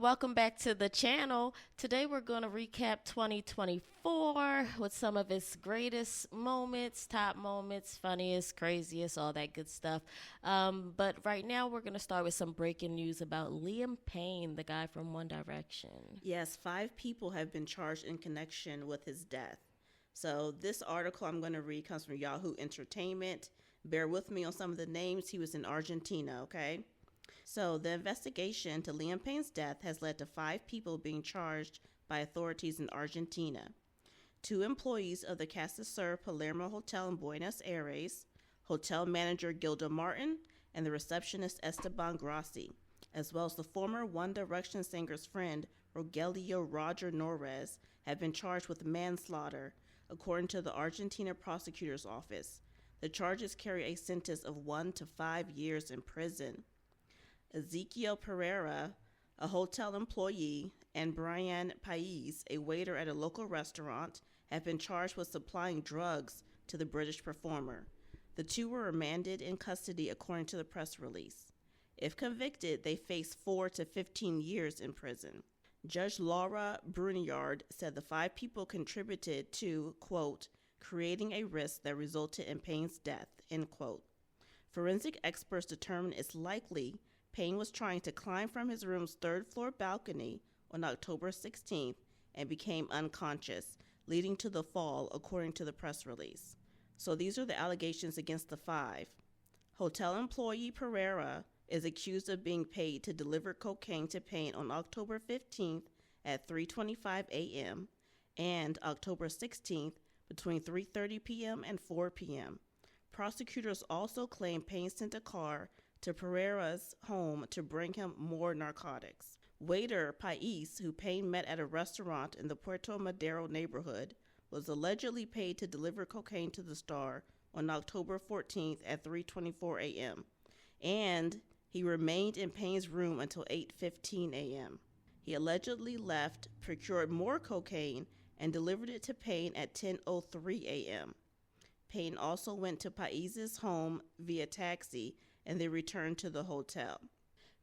welcome back to the channel. Today we're going to recap 2024 with some of its greatest moments, top moments, funniest, craziest, all that good stuff. But right now we're going to start with some breaking news about Liam Payne, the guy from One Direction. Yes, 5 people have been charged in connection with his death. So this article I'm going to read comes from Yahoo Entertainment. Bear with me on some of the names. He was in Argentina, okay? So the investigation to Liam Payne's death has led to 5 people being charged by authorities in Argentina. 2 employees of the Casa Sur Palermo Hotel in Buenos Aires, hotel manager Gilda Martin, and the receptionist Esteban Grossi, as well as the former One Direction singer's friend Rogelio Roger Norres, have been charged with manslaughter, according to the Argentina prosecutor's office. The charges carry a sentence of 1 to 5 years in prison. Ezequiel Pereira, a hotel employee, and Brian Pais, a waiter at a local restaurant, have been charged with supplying drugs to the British performer. The 2 were remanded in custody according to the press release. If convicted, they face 4 to 15 years in prison. Judge Laura Bruniard said the 5 people contributed to, quote, creating a risk that resulted in Payne's death, end quote. Forensic experts determined it's likely Payne was trying to climb from his room's 3rd floor balcony on October 16th and became unconscious, leading to the fall, according to the press release. So these are the allegations against the 5. Hotel employee Pereira is accused of being paid to deliver cocaine to Payne on October 15th at 3:25 a.m. and October 16th between 3:30 p.m. and 4 p.m. Prosecutors also claim Payne sent a car to Pereira's home to bring him more narcotics. Waiter Pais, who Payne met at a restaurant in the Puerto Madero neighborhood, was allegedly paid to deliver cocaine to the star on October 14th at 3:24 a.m. and he remained in Payne's room until 8:15 a.m. He allegedly left, procured more cocaine, and delivered it to Payne at 10:03 a.m. Payne also went to Pais's home via taxi and they returned to the hotel.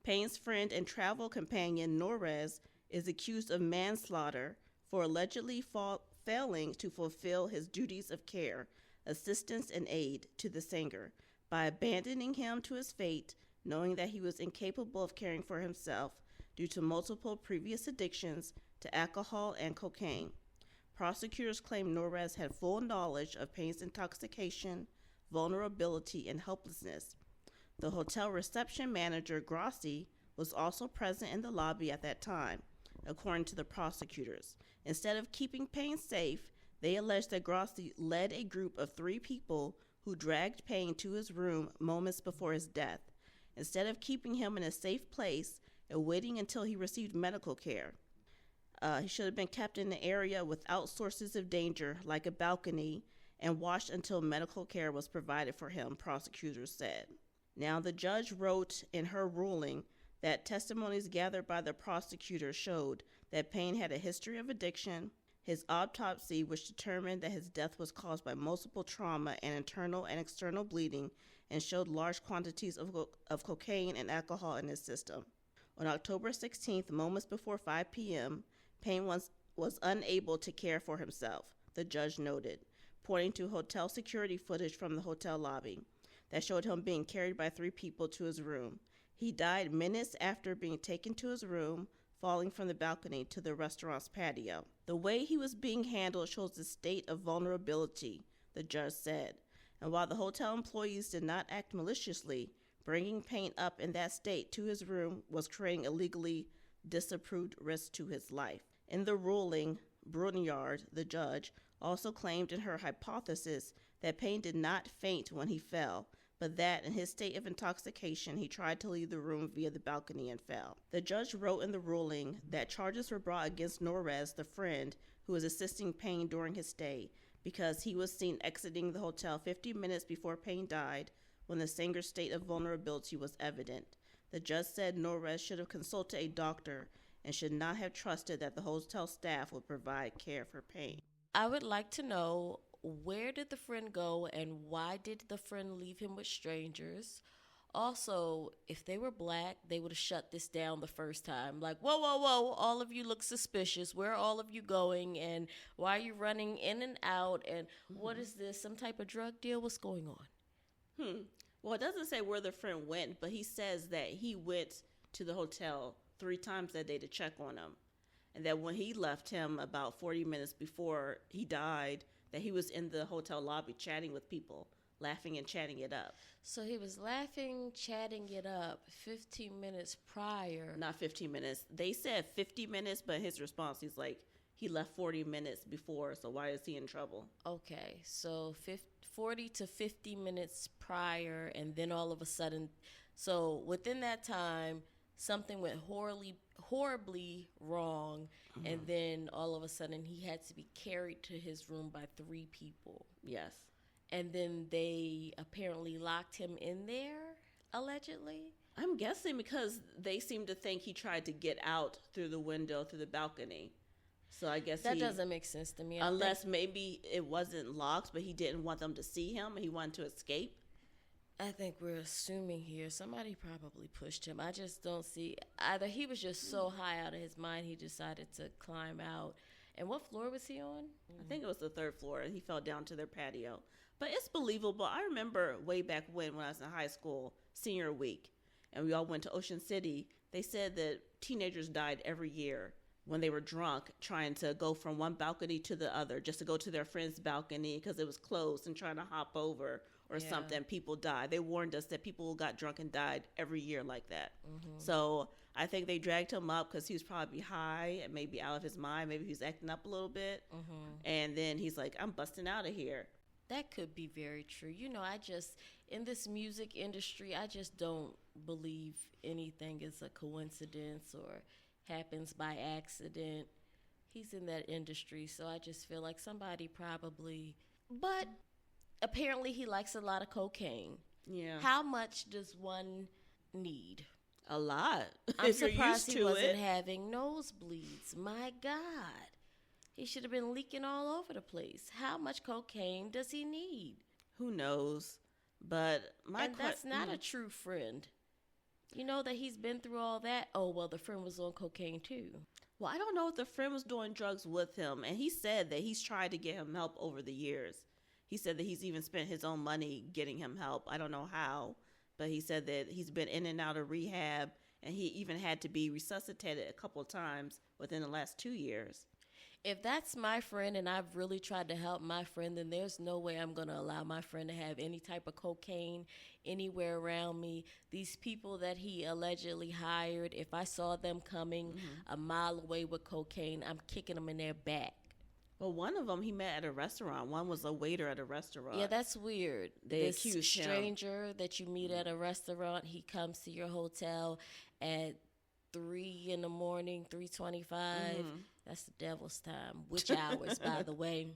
Payne's friend and travel companion Norres is accused of manslaughter for allegedly failing to fulfill his duties of care, assistance, and aid to the singer by abandoning him to his fate, knowing that he was incapable of caring for himself due to multiple previous addictions to alcohol and cocaine. Prosecutors claim Norres had full knowledge of Payne's intoxication, vulnerability, and helplessness. The hotel reception manager, Grossi, was also present in the lobby at that time, according to the prosecutors. Instead of keeping Payne safe, they alleged that Grossi led a group of 3 people who dragged Payne to his room moments before his death. Instead of keeping him in a safe place and waiting until he received medical care, he should have been kept in an area without sources of danger, like a balcony, and watched until medical care was provided for him, prosecutors said. Now, the judge wrote in her ruling that testimonies gathered by the prosecutor showed that Payne had a history of addiction. His autopsy, which determined that his death was caused by multiple trauma and internal and external bleeding, and showed large quantities of cocaine and alcohol in his system. On October 16th, moments before 5 p.m., Payne was unable to care for himself, the judge noted, pointing to hotel security footage from the hotel lobby that showed him being carried by 3 people to his room. He died minutes after being taken to his room, falling from the balcony to the restaurant's patio. The way he was being handled shows a state of vulnerability, the judge said. And while the hotel employees did not act maliciously, bringing Payne up in that state to his room was creating a legally disapproved risk to his life. In the ruling, Bruniard, the judge, also claimed in her hypothesis that Payne did not faint when he fell, but that in his state of intoxication, he tried to leave the room via the balcony and fell. The judge wrote in the ruling that charges were brought against Norres, the friend who was assisting Payne during his stay, because he was seen exiting the hotel 50 minutes before Payne died when the singer's state of vulnerability was evident. The judge said Norres should have consulted a doctor and should not have trusted that the hotel staff would provide care for Payne. I would like to know, where did the friend go and why did the friend leave him with strangers? Also, if they were black, they would have shut this down the first time. Like, whoa, whoa, whoa, all of you look suspicious. Where are all of you going? And why are you running in and out? And what is this? Some type of drug deal? What's going on? Well, it doesn't say where the friend went, but he says that he went to the hotel 3 times that day to check on him. And that when he left him about 40 minutes before he died, that he was in the hotel lobby chatting with people, laughing and chatting it up. So he was laughing, chatting it up 15 minutes prior. Not 15 minutes. They said 50 minutes, but his response, he's like, he left 40 minutes before, so why is he in trouble? Okay, so 40 to 50 minutes prior, and then all of a sudden, so within that time, something went horribly wrong, and then all of a sudden he had to be carried to his room by 3 people. Yes. And then they apparently locked him in there, allegedly. I'm guessing because they seem to think he tried to get out through the window, through the balcony. So I guess that doesn't make sense to me. Unless maybe it wasn't locked, but he didn't want them to see him and he wanted to escape. I think we're assuming here somebody probably pushed him. I just don't see either. He was just so high out of his mind he decided to climb out. And what floor was he on? I think it was the 3rd floor, and he fell down to their patio. But it's believable. I remember way back when I was in high school, senior week, and we all went to Ocean City. They said that teenagers died every year when they were drunk trying to go from one balcony to the other just to go to their friend's balcony because it was closed and trying to hop over or something. People died. They warned us that people got drunk and died every year like that. So I think they dragged him up because he was probably high and maybe out of his mind. Maybe he was acting up a little bit. And then he's like, I'm busting out of here. That could be very true. You know, in this music industry, I just don't believe anything is a coincidence or happens by accident. He's in that industry, so I just feel like somebody probably... But apparently he likes a lot of cocaine. Yeah. How much does one need? A lot. I'm surprised he wasn't having nosebleeds. My God. He should have been leaking all over the place. How much cocaine does he need? Who knows? But that's not a true friend. You know that he's been through all that? Oh, well, the friend was on cocaine too. Well, I don't know if the friend was doing drugs with him. And he said that he's tried to get him help over the years. He said that he's even spent his own money getting him help. I don't know how. But he said that he's been in and out of rehab. And he even had to be resuscitated a couple of times within the last 2 years. If that's my friend and I've really tried to help my friend, then there's no way I'm going to allow my friend to have any type of cocaine anywhere around me. These people that he allegedly hired, if I saw them coming a mile away with cocaine, I'm kicking them in their back. Well, one of them he met at a restaurant. One was a waiter at a restaurant. Yeah, that's weird. This stranger that you meet at a restaurant, he comes to your hotel at 3 in the morning, 3:25. That's the devil's time. Which hours, by the way?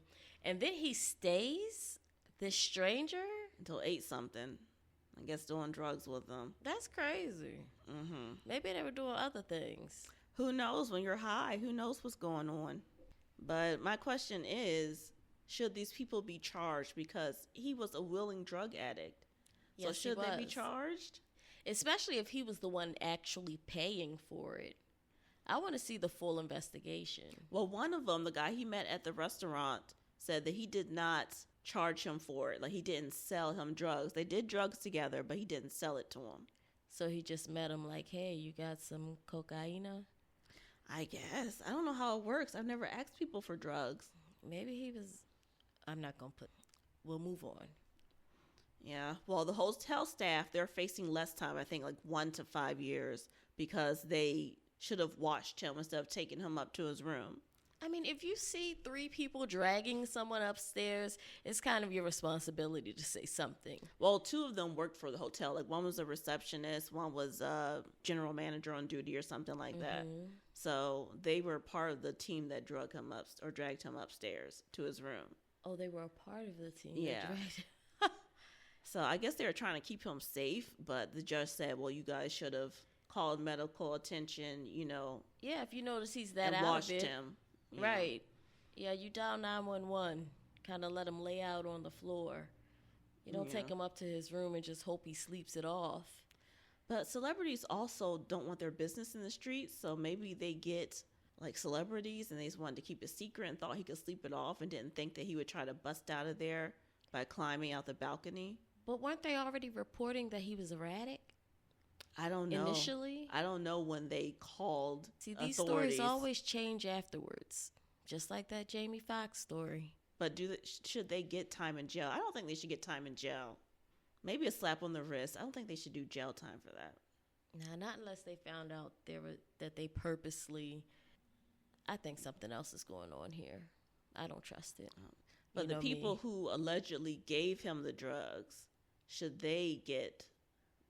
And then he stays, this stranger, until 8 something. I guess doing drugs with them. That's crazy. Maybe they were doing other things. Who knows? When you're high, who knows what's going on? But my question is, should these people be charged? Because he was a willing drug addict. Yes, so should they be charged? Especially if he was the one actually paying for it. I want to see the full investigation. Well, one of them, the guy he met at the restaurant, said that he did not charge him for it. Like, he didn't sell him drugs. They did drugs together, but he didn't sell it to him. So he just met him like, hey, you got some cocaine? I guess. I don't know how it works. I've never asked people for drugs. Maybe he was... I'm not going to We'll move on. Yeah. Well, the hotel staff, they're facing less time, I think like 1 to 5 years, because they should have watched him instead of taking him up to his room. I mean, if you see 3 people dragging someone upstairs, it's kind of your responsibility to say something. Well, 2 of them worked for the hotel. Like, one was a receptionist, one was a general manager on duty or something like that. So they were part of the team that dragged him upstairs to his room. Oh, they were a part of the team. Yeah. So I guess they were trying to keep him safe, but the judge said, well, you guys should have called medical attention, Yeah, if you notice he's that and out washed of it. him. Right. Yeah, you dial 911, kind of let him lay out on the floor. You don't take him up to his room and just hope he sleeps it off. But celebrities also don't want their business in the streets, so maybe they get like celebrities and they just wanted to keep it secret and thought he could sleep it off and didn't think that he would try to bust out of there by climbing out the balcony. But weren't they already reporting that he was erratic? I don't know. Initially? I don't know when they called See, these authorities. stories always change afterwards, just like that Jamie Foxx story. But should they get time in jail? I don't think they should get time in jail. Maybe a slap on the wrist. I don't think they should do jail time for that. Nah, not unless they found out that they purposely. I think something else is going on here. I don't trust it. But the people who allegedly gave him the drugs, should they get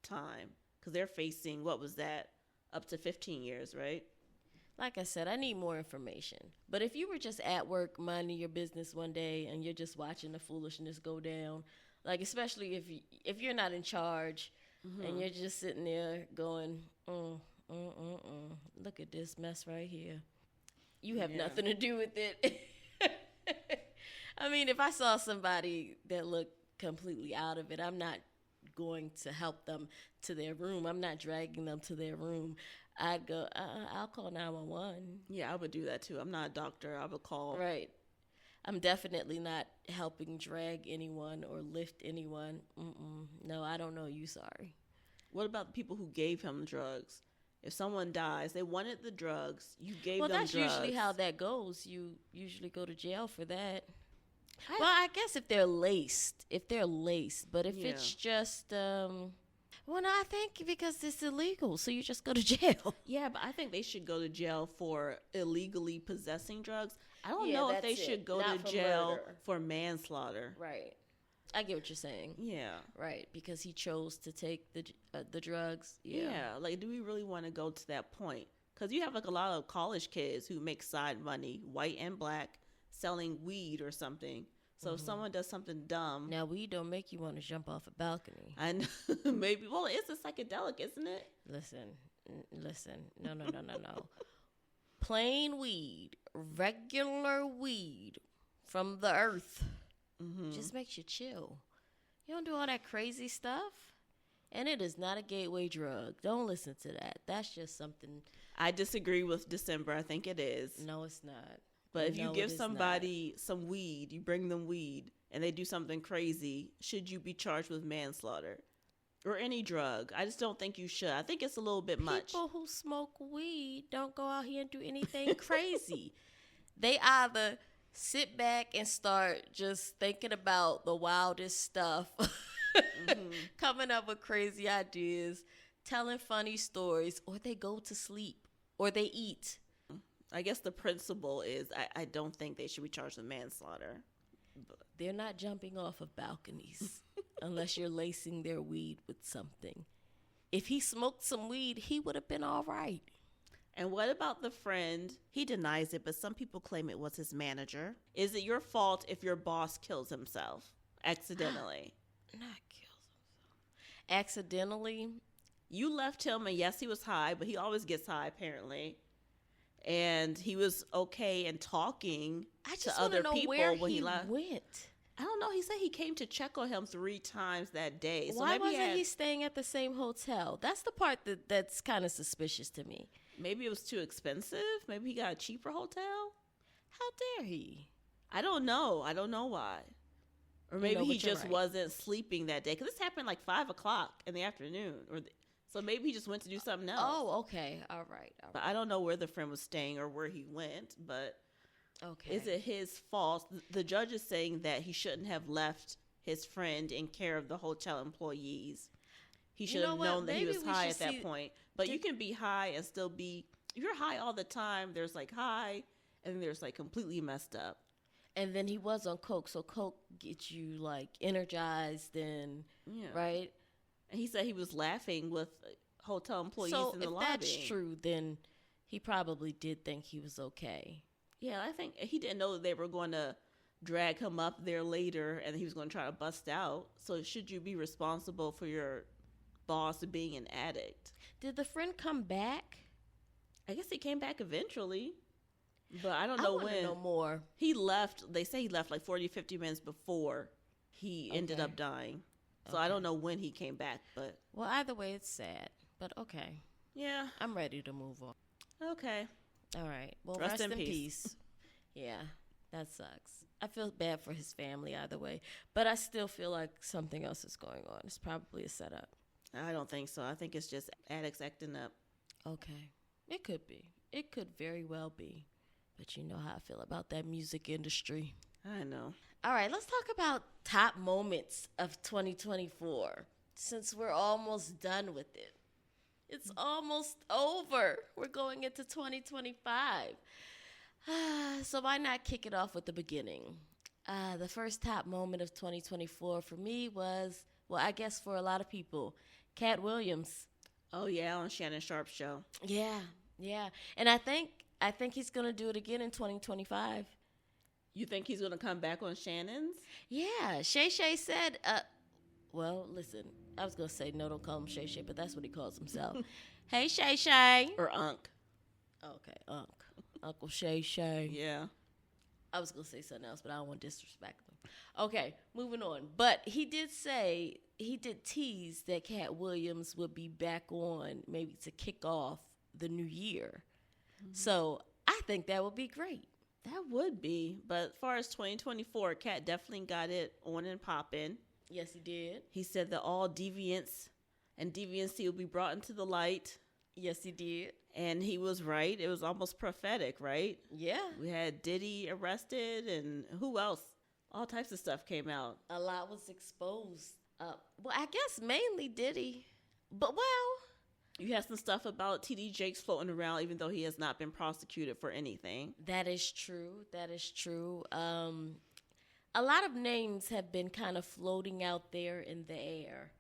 time? Because they're facing, what was that, up to 15 years, right? Like I said, I need more information. But if you were just at work minding your business one day and you're just watching the foolishness go down, like especially if you're not in charge and you're just sitting there going, look at this mess right here. You have nothing to do with it. I mean, if I saw somebody that looked completely out of it, I'm not going to help them to their room. I'm not dragging them to their room. I'd go, I'll call 911. Yeah, I would do that too. I'm not a doctor. I would call. Right. I'm definitely not helping drag anyone or lift anyone. No, I don't know you. Sorry. What about the people who gave him drugs? If someone dies, they wanted the drugs. You gave them drugs. Well, that's usually how that goes. You usually go to jail for that. Well, I guess if they're laced. But if it's just, well, no, I think because it's illegal, so you just go to jail. Yeah, but I think they should go to jail for illegally possessing drugs. I don't know if they should go to jail for manslaughter. Right. I get what you're saying. Yeah. Right, because he chose to take the drugs. Yeah, like do we really want to go to that point? Because you have like a lot of college kids who make side money, white and black, selling weed or something. So if someone does something dumb. Now, weed don't make you want to jump off a balcony. I know. Maybe. Well, it's a psychedelic, isn't it? Listen. No. Plain weed, regular weed from the earth just makes you chill. You don't do all that crazy stuff. And it is not a gateway drug. Don't listen to that. That's just something. I disagree with December. I think it is. No, it's not. But if you give somebody some weed, you bring them weed, and they do something crazy, should you be charged with manslaughter? Or any drug? I just don't think you should. I think it's a little bit much. People who smoke weed don't go out here and do anything crazy. They either sit back and start just thinking about the wildest stuff, coming up with crazy ideas, telling funny stories, or they go to sleep, or they eat. I guess the principle is I don't think they should be charged with manslaughter. They're not jumping off of balconies unless you're lacing their weed with something. If he smoked some weed, he would have been all right. And what about the friend? He denies it, but some people claim it was his manager. Is it your fault if your boss kills himself accidentally? Not kills himself. Accidentally? You left him, and yes, he was high, but he always gets high, apparently. And he was okay and talking to other people when he left. Went. I don't know. He said he came to check on him 3 times that day. So why wasn't he staying at the same hotel? That's the part that's kind of suspicious to me. Maybe it was too expensive. Maybe he got a cheaper hotel. How dare he? I don't know. I don't know why. Or maybe he just wasn't sleeping that day. Because this happened like 5 o'clock in the afternoon. So maybe he just went to do something else. Oh, okay. All right. But I don't know where the friend was staying or where he went. But okay, is it his fault? The judge is saying that he shouldn't have left his friend in care of the hotel employees. He should have known that he was high at that point. But you can be high and still be... If you're high all the time, there's like high and then there's like completely messed up. And then he was on coke. So coke gets you like energized and... Yeah. Right? And he said he was laughing with hotel employees in the lobby. So if that's true, then he probably did think he was okay. Yeah, I think he didn't know that they were going to drag him up there later and he was going to try to bust out. So should you be responsible for your boss being an addict? Did the friend come back? I guess he came back eventually. But I don't know when. I want to know more. He left. They say he left like 40, 50 minutes before he ended up dying. So I don't know when he came back, but... Well, either way, it's sad. But okay. Yeah. I'm ready to move on. Okay. All right. Well, Rest rest in in peace. peace. Yeah, that sucks. I feel bad for his family either way, but I still feel like something else is going on. It's probably a setup. I don't think so. I think it's just addicts acting up. Okay. It could be. It could very well be. But you know how I feel about that music industry. I know. All right, let's talk about top moments of 2024 since we're almost done with it. It's almost over. We're going into 2025. So why not kick it off with the beginning? The first top moment of 2024 for me was, well, I guess for a lot of people, Cat Williams. Oh yeah, on Shannon Sharp's show. Yeah. And I think he's going to do it again in 2025. You think he's gonna come back on Shannon's? Yeah. Shay Shay said, well, listen, I was going to say, no, don't call him Shay Shay, but that's what he calls himself. Hey, Shay Shay. Or Unc. Okay, Unc. Uncle Shay Shay. Yeah. I was going to say something else, but I don't want to disrespect him. Okay, moving on. But he did tease that Cat Williams would be back on maybe to kick off the new year. Mm-hmm. So I think that would be great. That would be. But as far as 2024, Cat definitely got it on and popping. Yes, he did. He said that all deviance and deviancy will be brought into the light. Yes, he did. And he was right. It was almost prophetic, right? Yeah. We had Diddy arrested and who else? All types of stuff came out. A lot was exposed. Well, I guess mainly Diddy. But, well, you had some stuff about TD Jakes floating around even though he has not been prosecuted for anything. That is true. A lot of names have been kind of floating out there in the air,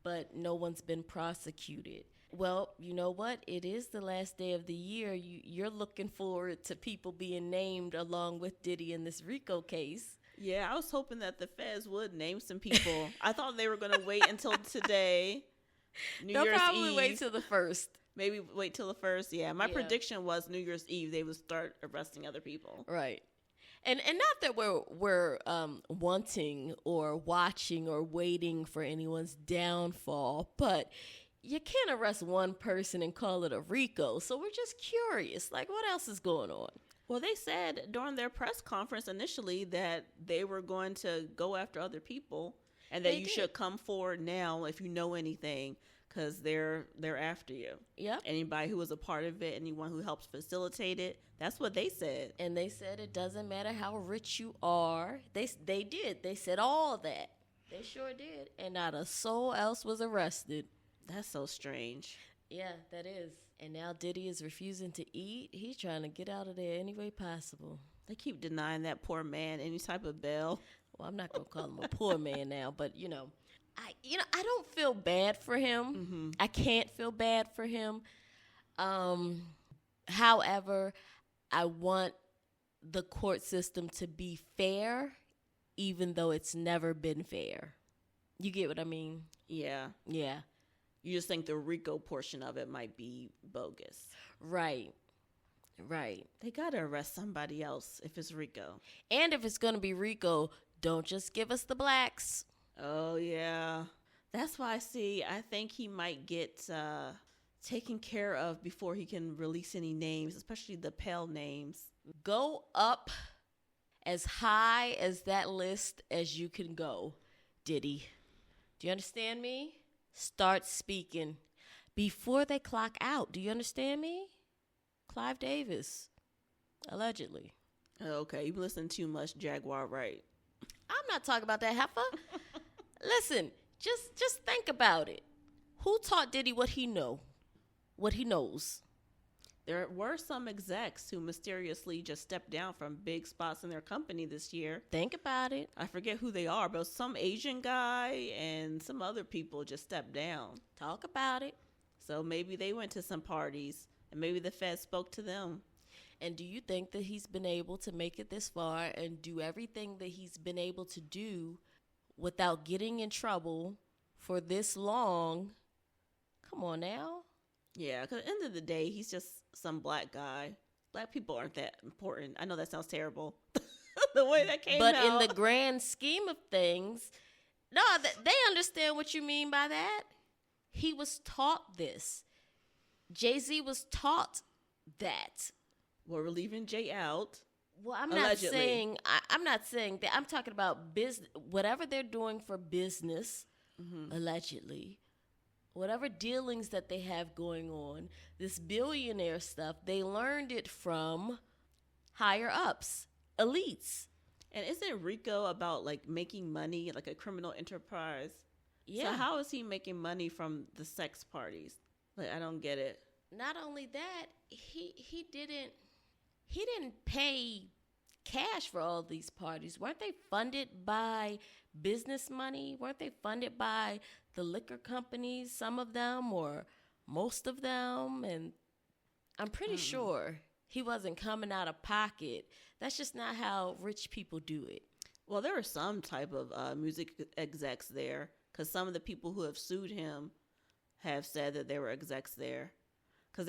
but no one's been prosecuted. Well, you know what? It is the last day of the year. You're looking forward to people being named along with Diddy in this RICO case. Yeah, I was hoping that the feds would name some people. I thought they were going to wait until today, They'll Year's probably Eve. wait till the 1st. Maybe wait till the 1st. Yeah, my prediction was New Year's Eve they would start arresting other people. Right. And not that we're wanting or watching or waiting for anyone's downfall, but you can't arrest one person and call it a RICO. So we're just curious, like, what else is going on? Well, they said during their press conference initially that they were going to go after other people and that you should come forward now if you know anything because they're after you. Yep. Anybody who was a part of it, anyone who helps facilitate it. That's what they said. And they said it doesn't matter how rich you are. They did. They said all that. They sure did. And not a soul else was arrested. That's so strange. Yeah, that is. And now Diddy is refusing to eat. He's trying to get out of there any way possible. They keep denying that poor man any type of bail. Well, I'm not going to call him a poor man now, but, I don't feel bad for him. Mm-hmm. I can't feel bad for him. However, I want the court system to be fair, even though it's never been fair. You get what I mean? Yeah. Yeah. You just think the RICO portion of it might be bogus. Right. They got to arrest somebody else if it's RICO. And if it's going to be RICO, don't just give us the blacks. Oh, yeah. That's why I think he might get taken care of before he can release any names, especially the pale names. Go up as high as that list as you can go, Diddy. Do you understand me? Start speaking before they clock out. Do you understand me? Clive Davis, allegedly. Okay, you listen too much, Jaguar, right? I'm not talking about that heifer. Listen, just think about it. Who taught Diddy what he knows? There were some execs who mysteriously just stepped down from big spots in their company this year. Think about it. I forget who they are, but some Asian guy and some other people just stepped down. Talk about it. So maybe they went to some parties and maybe the Fed spoke to them. And do you think that he's been able to make it this far and do everything that he's been able to do without getting in trouble for this long? Come on now. Yeah, because at the end of the day, he's just some black guy. Black people aren't that important. I know that sounds terrible. The way that came out. But in the grand scheme of things, no, they understand what you mean by that. He was taught this. Jay-Z was taught that. Well, we're leaving Jay out. Well, I'm Allegedly. I'm not saying that. I'm talking about business. Whatever they're doing for business, allegedly, whatever dealings that they have going on, this billionaire stuff, they learned it from higher ups, elites. And isn't Rico about like making money, like a criminal enterprise? Yeah. So how is he making money from the sex parties? Like, I don't get it. Not only that, he didn't pay cash for all these parties. Weren't they funded by business money? Weren't they funded by the liquor companies, some of them or most of them? And I'm pretty sure he wasn't coming out of pocket. That's just not how rich people do it. Well, there are some type of music execs there, because some of the people who have sued him have said that there were execs there. Because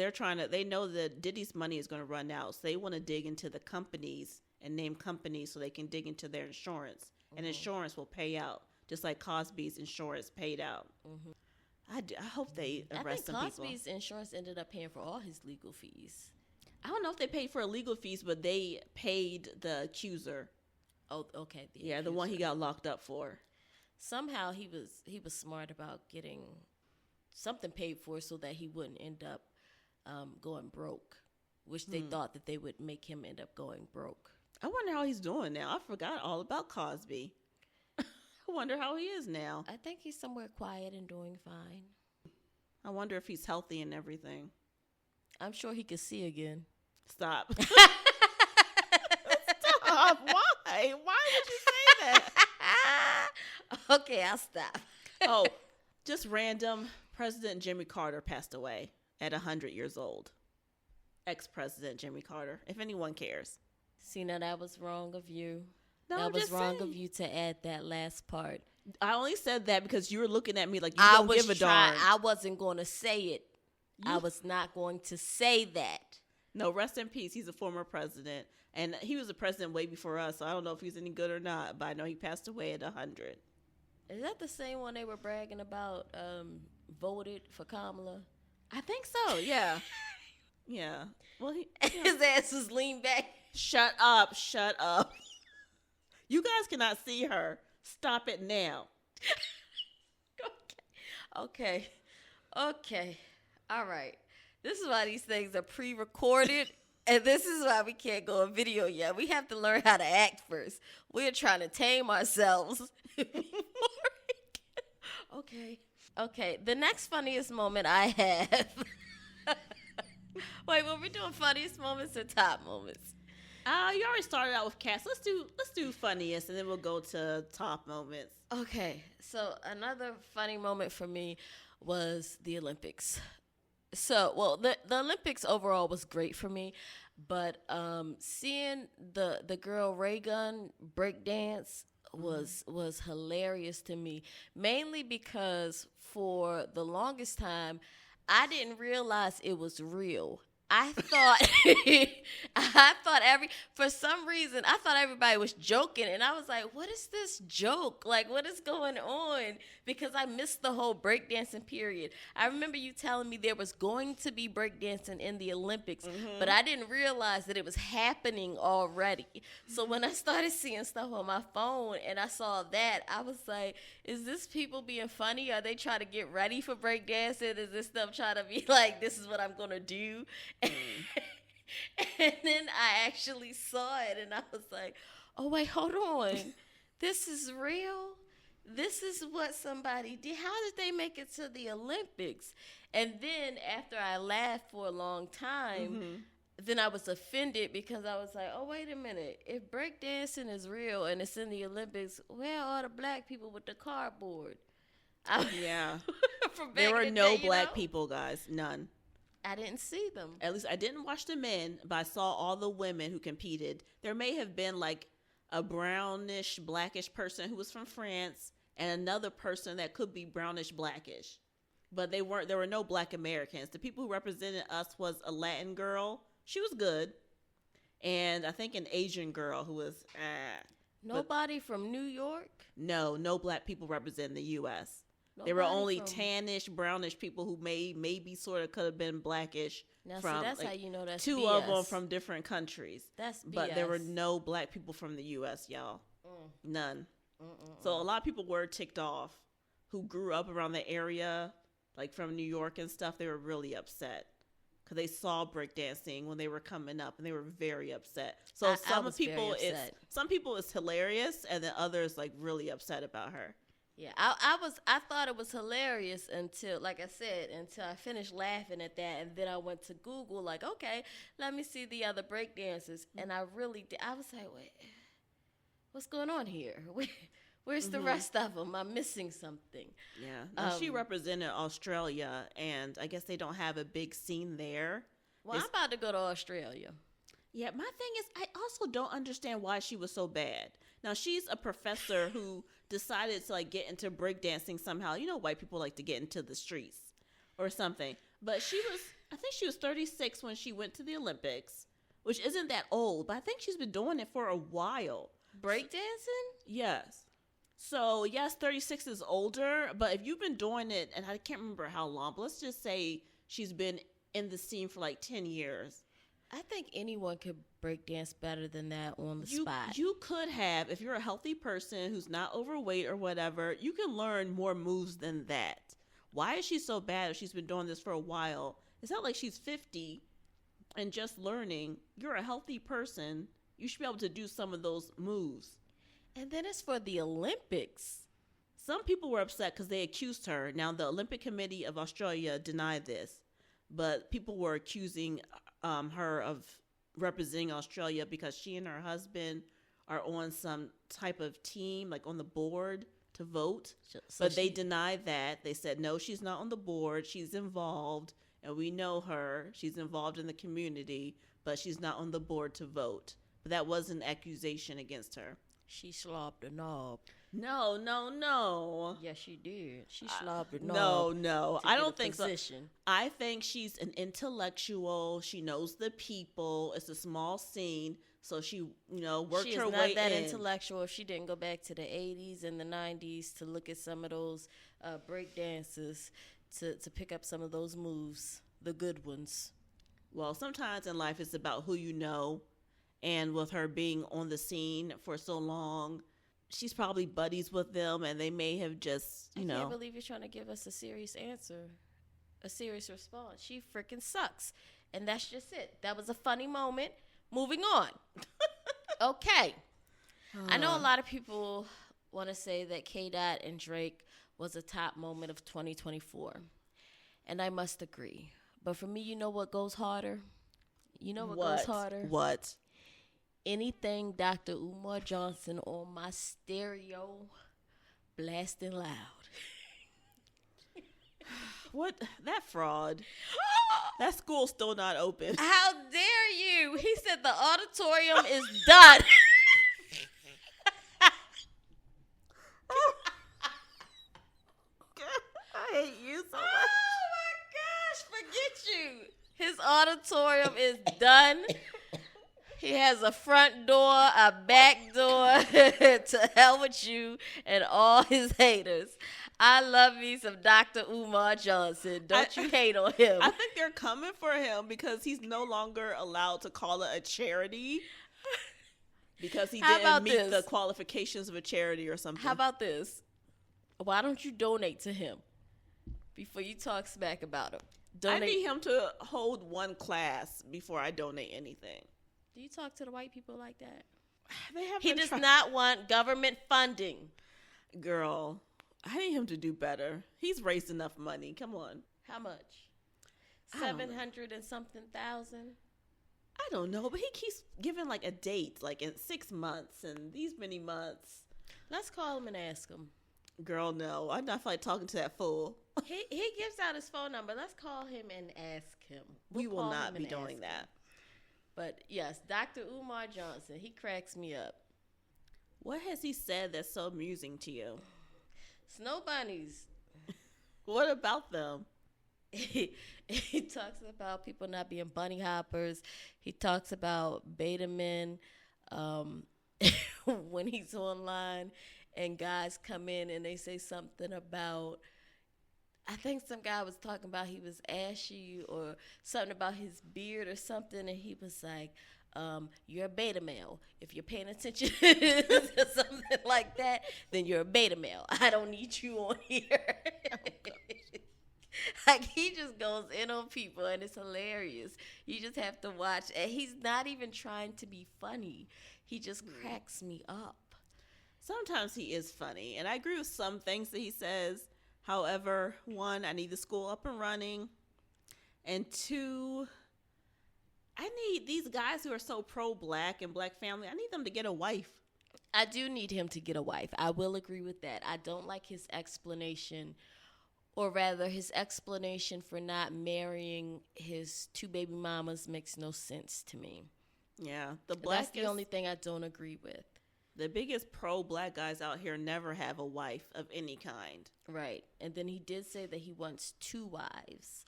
they know that Diddy's money is going to run out. So they want to dig into the companies and name companies so they can dig into their insurance. And insurance will pay out, just like Cosby's insurance paid out. I hope they arrest some people. I think Cosby's insurance ended up paying for all his legal fees. I don't know if they paid for legal fees, but they paid the accuser. Oh, okay. The one he got locked up for. Somehow he was smart about getting something paid for so that he wouldn't end up going broke, which they thought that they would make him end up going broke. I wonder how he's doing now. I forgot all about Cosby. I wonder how he is now. I think he's somewhere quiet and doing fine. I wonder if he's healthy and everything. I'm sure he could see again. Stop. Stop. Why? Why would you say that? Okay, I'll stop. Oh, just random. President Jimmy Carter passed away at 100 years old. Ex-President Jimmy Carter, if anyone cares. See, now that was wrong of you. No, that I'm was just wrong saying. of you to add that last part. I only said that because you were looking at me like you don't give a darn. I wasn't going to say it. I was not going to say that. No, rest in peace. He's a former president. And he was a president way before us, so I don't know if he's any good or not. But I know he passed away at 100. Is that the same one they were bragging about voted for Kamala? I think so, yeah. Yeah. Well, his ass was leaned back. Shut up. Shut up. You guys cannot see her. Stop it now. Okay. All right. This is why these things are pre-recorded, and this is why we can't go on video yet. We have to learn how to act first. We're trying to tame ourselves. Okay. The next funniest moment I have. Wait, were we doing funniest moments or top moments? You already started out with cast. Let's do funniest, and then we'll go to top moments. Okay, so another funny moment for me was the Olympics. So, well, the Olympics overall was great for me, but seeing the girl Ray Gun break dance was hilarious to me, mainly because for the longest time I didn't realize it was real. I thought for some reason I thought everybody was joking, and I was like, what is this joke? Like, what is going on? Because I missed the whole breakdancing period. I remember you telling me there was going to be breakdancing in the Olympics, but I didn't realize that it was happening already. So when I started seeing stuff on my phone and I saw that, I was like, is this people being funny? Are they trying to get ready for breakdancing? Is this them trying to be like, this is what I'm going to do? And then I actually saw it and I was like, oh, wait, hold on. This is real? This is what somebody did. How did they make it to the Olympics? And then after I laughed for a long time, then I was offended because I was like, oh, wait a minute. If breakdancing is real and it's in the Olympics, where are the black people with the cardboard? Yeah. From back there were in the no day, black people, guys. None. I didn't see them. At least I didn't watch the men, but I saw all the women who competed. There may have been like a brownish, blackish person who was from France and another person that could be brownish, blackish. But there were no black Americans. The people who represented us was a Latin girl. She was good. And I think an Asian girl who was, Nobody from New York? No black people representing the U.S. There were Nobody only from- tannish, brownish people who maybe sort of could have been blackish. Now, from see, that's like, how you know that's two BS. of them from different countries. That's BS. But there were no black people from the U.S., y'all. None. So a lot of people were ticked off who grew up around the area, like from New York and stuff. They were really upset because they saw breakdancing when they were coming up, and they were very upset. So some people it's hilarious, and then others like really upset about her. Yeah, I thought it was hilarious until, like I said, until I finished laughing at that, and then I went to Google, like, okay, let me see the other breakdancers, and I really did. I was like, wait, what's going on here? Where's the rest of them? I'm missing something. Yeah, now, she represented Australia, and I guess they don't have a big scene there. Well, I'm about to go to Australia. Yeah, my thing is, I also don't understand why she was so bad. Now, she's a professor who decided to like get into breakdancing somehow. You know, white people like to get into the streets or something. But I think she was 36 when she went to the Olympics, which isn't that old, but I think she's been doing it for a while. Breakdancing? Yes. So, yes, 36 is older, but if you've been doing it, and I can't remember how long, but let's just say she's been in the scene for like 10 years. I think anyone could breakdance better than that on the spot. You could have, if you're a healthy person who's not overweight or whatever, you can learn more moves than that. Why is she so bad if she's been doing this for a while? It's not like she's 50 and just learning. You're a healthy person. You should be able to do some of those moves. And then it's for the Olympics. Some people were upset because they accused her. Now, the Olympic Committee of Australia denied this, but people were accusing her of representing Australia because she and her husband are on some type of team, like on the board to vote. But they denied that. They said, no, she's not on the board. She's involved, and we know her. She's involved in the community, but she's not on the board to vote. But that was an accusation against her. She slobbed a knob. No. Yes, she did. She slobbed a knob. No. I don't think position. so. I think she's an intellectual. She knows the people. It's a small scene. So she, worked her way in. She is not that intellectual if she didn't go back to the 80s and the 90s to look at some of those break dances to pick up some of those moves, the good ones. Well, sometimes in life it's about who you know. And with her being on the scene for so long, she's probably buddies with them, and they may have just, I can't believe you're trying to give us a serious answer, a serious response. She freaking sucks. And that's just it. That was a funny moment. Moving on. Okay. I know a lot of people want to say that K-Dot and Drake was a top moment of 2024. And I must agree. But for me, you know what goes harder? You know what goes harder? What? Anything Dr. Umar Johnson on my stereo blasting loud. What? That fraud. That school's still not open. How dare you? He said the auditorium is done. I hate you so much. Oh my gosh, forget you. His auditorium is done. He has a front door, a back door. To hell with you and all his haters. I love me some Dr. Umar Johnson. Don't you hate on him. I think they're coming for him because he's no longer allowed to call it a charity because he didn't meet the qualifications of a charity or something. How about this? Why don't you donate to him before you talk smack about him? I need him to hold one class before I donate anything. Do you talk to the white people like that? He does not want government funding. Girl, I need him to do better. He's raised enough money. Come on. How much? 700 and something thousand? I don't know, but he keeps giving like a date, like in 6 months and these many months. Let's call him and ask him. Girl, no. I'm not like talking to that fool. He gives out his phone number. Let's call him and ask him. We will not be doing that. But yes, Dr. Umar Johnson, he cracks me up. What has he said that's so amusing to you? Snow bunnies. What about them? He talks about people not being bunny hoppers. He talks about beta men when he's online and guys come in and they say something about I think some guy was talking about he was ashy or something about his beard or something, and he was like, you're a beta male. If you're paying attention to something like that, then you're a beta male. I don't need you on here. Like, he just goes in on people, and it's hilarious. You just have to watch. And he's not even trying to be funny. He just cracks me up. Sometimes he is funny, and I agree with some things that he says. However, one, I need the school up and running. And two, I need these guys who are so pro-black and black family, I need them to get a wife. I do need him to get a wife. I will agree with that. I don't like his explanation, or rather his explanation for not marrying his 2 baby mamas makes no sense to me. Yeah. That's the only thing I don't agree with. The biggest pro-black guys out here never have a wife of any kind. Right. And then he did say that he wants 2 wives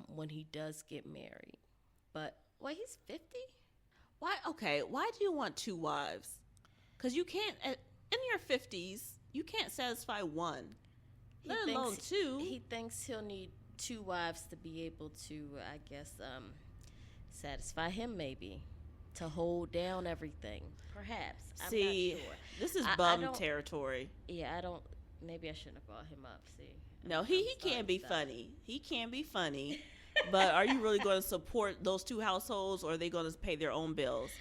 when he does get married. But, wait, he's 50? Why? Okay, why do you want 2 wives? Because you can't, in your 50s, you can't satisfy one, let alone 2. He thinks he'll need 2 wives to be able to, I guess, satisfy him maybe. To hold down everything, perhaps. See, I'm not sure. This is bum territory. Yeah, I don't. Maybe I shouldn't have brought him up. See, no, he can be funny. He can be funny, but are you really going to support those 2 households, or are they going to pay their own bills?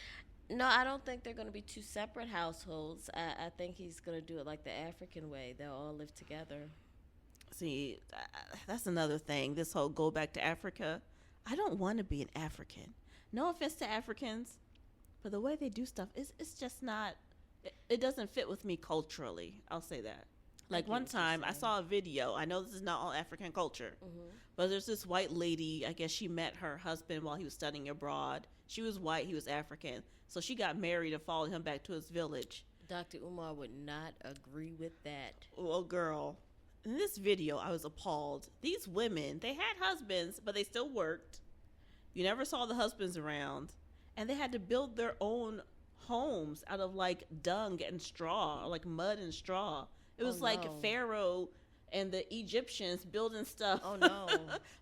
No, I don't think they're going to be 2 separate households. I think he's going to do it like the African way. They'll all live together. See, that's another thing. This whole go back to Africa. I don't want to be an African. No offense to Africans, but the way they do stuff, it's just not, it doesn't fit with me culturally. I'll say that. Like one time I saw a video. I know this is not all African culture, but there's this white lady. I guess she met her husband while he was studying abroad. She was white. He was African. So she got married and followed him back to his village. Dr. Umar would not agree with that. Well, girl, in this video, I was appalled. These women, they had husbands, but they still worked. You never saw the husbands around. And they had to build their own homes out of like dung and straw, or like mud and straw. It was like Pharaoh and the Egyptians building stuff. Oh, no.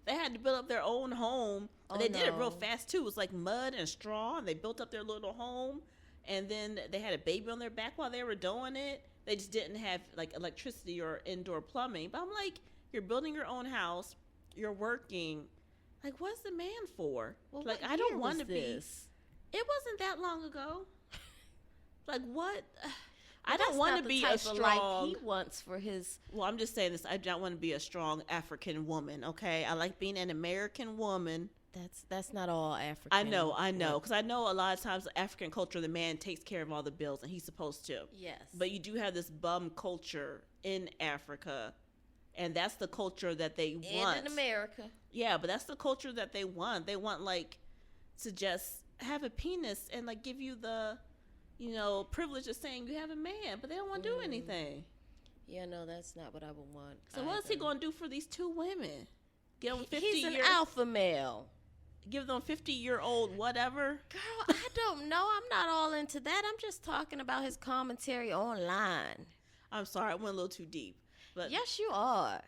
They had to build up their own home. And they did it real fast, too. It was like mud and straw, and they built up their little home. And then they had a baby on their back while they were doing it. They just didn't have like electricity or indoor plumbing. But I'm like, you're building your own house. You're working. Like, what's the man for? Well, like, I don't want to be. It wasn't that long ago. Like, what? I don't want to be a strong. Life he wants for his. Well, I'm just saying this. I don't want to be a strong African woman. Okay, I like being an American woman. That's not all African. I know, because I know a lot of times African culture, the man takes care of all the bills, and he's supposed to. Yes. But you do have this bum culture in Africa. And that's the culture that they want. And in America. Yeah, but that's the culture that they want. They want, like, to just have a penis and, like, give you the, privilege of saying you have a man. But they don't want to do anything. Yeah, no, that's not what I would want. So what is he going to do for these 2 women? Give them 50 He's an alpha male. Give them 50-year-old whatever? Girl, I don't know. I'm not all into that. I'm just talking about his commentary online. I'm sorry. I went a little too deep. But yes, you are.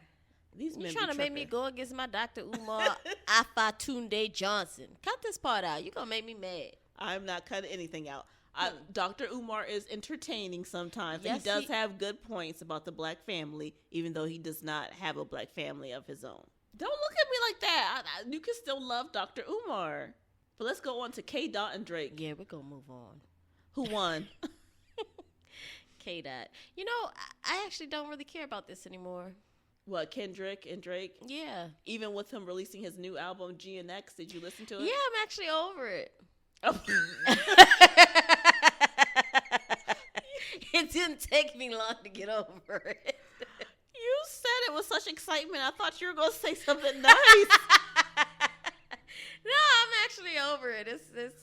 These men you trying to make me go against my Dr. Umar Afatunde Johnson. Cut this part out. You're going to make me mad. I'm not cutting anything out. Dr. Umar is entertaining sometimes. Yes, he does have good points about the black family, even though he does not have a black family of his own. Don't look at me like that. You can still love Dr. Umar. But let's go on to K. Dot and Drake. Yeah, we're going to move on. Who won? K. Dot. I actually don't really care about this anymore. What, Kendrick and Drake? Yeah. Even with him releasing his new album, G and X, did you listen to it? Yeah, I'm actually over it. Oh. It didn't take me long to get over it. You said it with such excitement. I thought you were going to say something nice. No, I'm actually over it.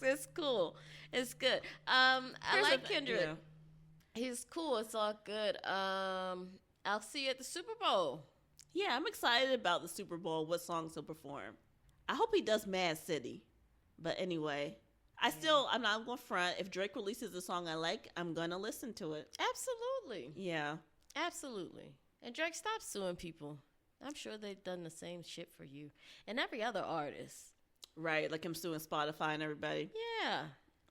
It's cool. It's good. I like Kendrick. Yeah. He's cool. It's all good. I'll see you at the Super Bowl. Yeah, I'm excited about the Super Bowl, what songs he'll perform. I hope he does Mad City. But anyway, I'm not going to front. If Drake releases a song I like, I'm going to listen to it. Absolutely. Yeah. Absolutely. And Drake, stop suing people. I'm sure they've done the same shit for you and every other artist. Right, like him suing Spotify and everybody. Yeah.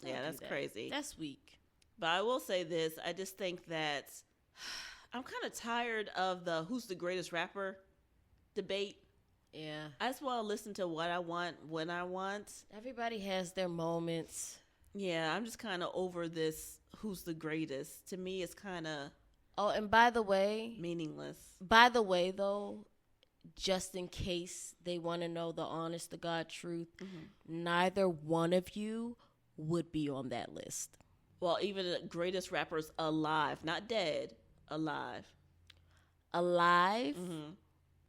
Yeah, that's crazy. That's weak. But I will say this. I just think that I'm kind of tired of the who's the greatest rapper debate. Yeah. I just want to listen to what I want, when I want. Everybody has their moments. Yeah, I'm just kind of over this who's the greatest. To me, it's kind of Oh, and by the way, meaningless. though, just in case they want to know the honest to God truth, neither one of you would be on that list. Well, even the greatest rappers alive, not dead, alive. Alive,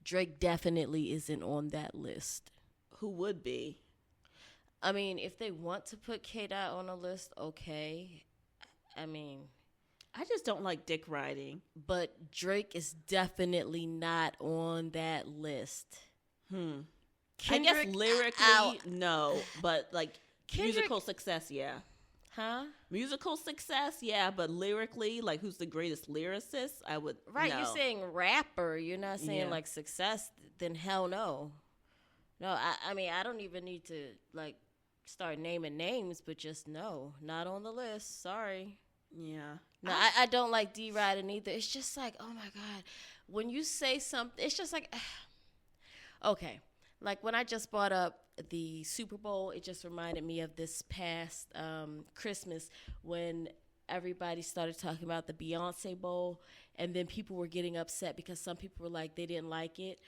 Drake definitely isn't on that list. Who would be? I mean, if they want to put K-Dot on a list, okay. I mean, I just don't like dick riding. but Drake is definitely not on that list. I guess Kendrick lyrically, out. no. But like Kendrick- musical success, yeah. Huh? Musical success, yeah. But lyrically, like who's the greatest lyricist? I would. Right, no. you're saying rapper. You're not saying Yeah. like success. Then hell no. No, I mean, I don't even need to like start naming names, but just no, not on the list. Sorry. Yeah. No, I don't like D-Riding either. It's just like, oh my God. When you say something, it's just like, okay. Like when I just brought up the Super Bowl, it just reminded me of this past Christmas when everybody started talking about the Beyonce Bowl, and then people were getting upset because some people were like, they didn't like it.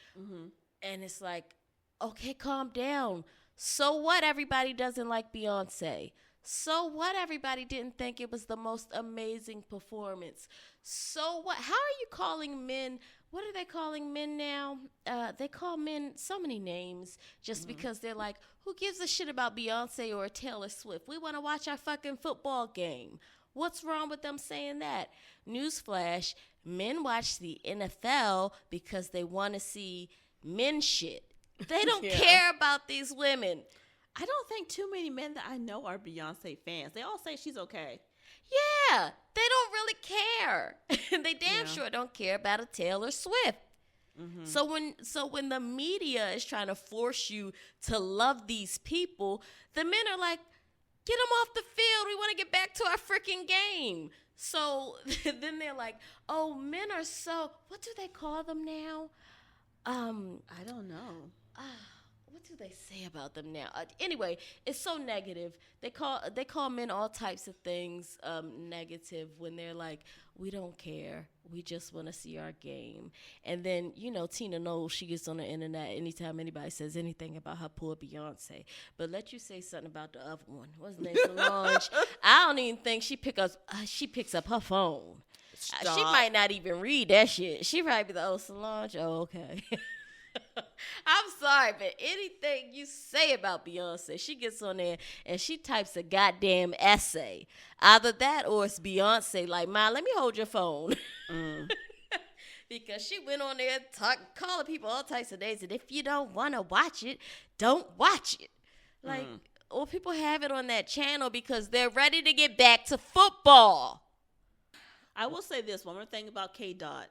And it's like, okay, calm down. So what? Everybody doesn't like Beyonce. So what? Everybody didn't think it was the most amazing performance. So what? How are you calling men? What are they calling men now? They call men so many names just because they're like, who gives a shit about Beyonce or Taylor Swift? We want to watch our fucking football game. What's wrong with them saying that? Newsflash, men watch the NFL because they want to see men shit. They don't Yeah. care about these women. I don't think too many men that I know are Beyonce fans. They all say she's okay. Yeah, they don't really care. They damn Yeah. sure don't care about a Taylor Swift. So when the media is trying to force you to love these people, the men are like, get them off the field. We want to get back to our freaking game. So then they're like, oh, men are so, what do they call them now? I don't know. What do they say about them now? Anyway, it's so negative. They call men all types of things negative when they're like, we don't care. We just want to see our game. And then, you know, Tina Knowles, she gets on the internet anytime anybody says anything about her poor Beyonce. But let you say something about the other one. What's her name? Solange. I don't even think she picks up her phone. Stop. She might not even read that shit. She probably be like, oh, Solange, oh, okay. I'm sorry, but anything you say about Beyonce, she gets on there and she types a goddamn essay. Either that or it's Beyonce like, Ma, let me hold your phone. Because she went on there calling people all types of names, and if you don't want to watch it, don't watch it. Like, or people have it on that channel because they're ready to get back to football. I will say this one more thing about K. Dot.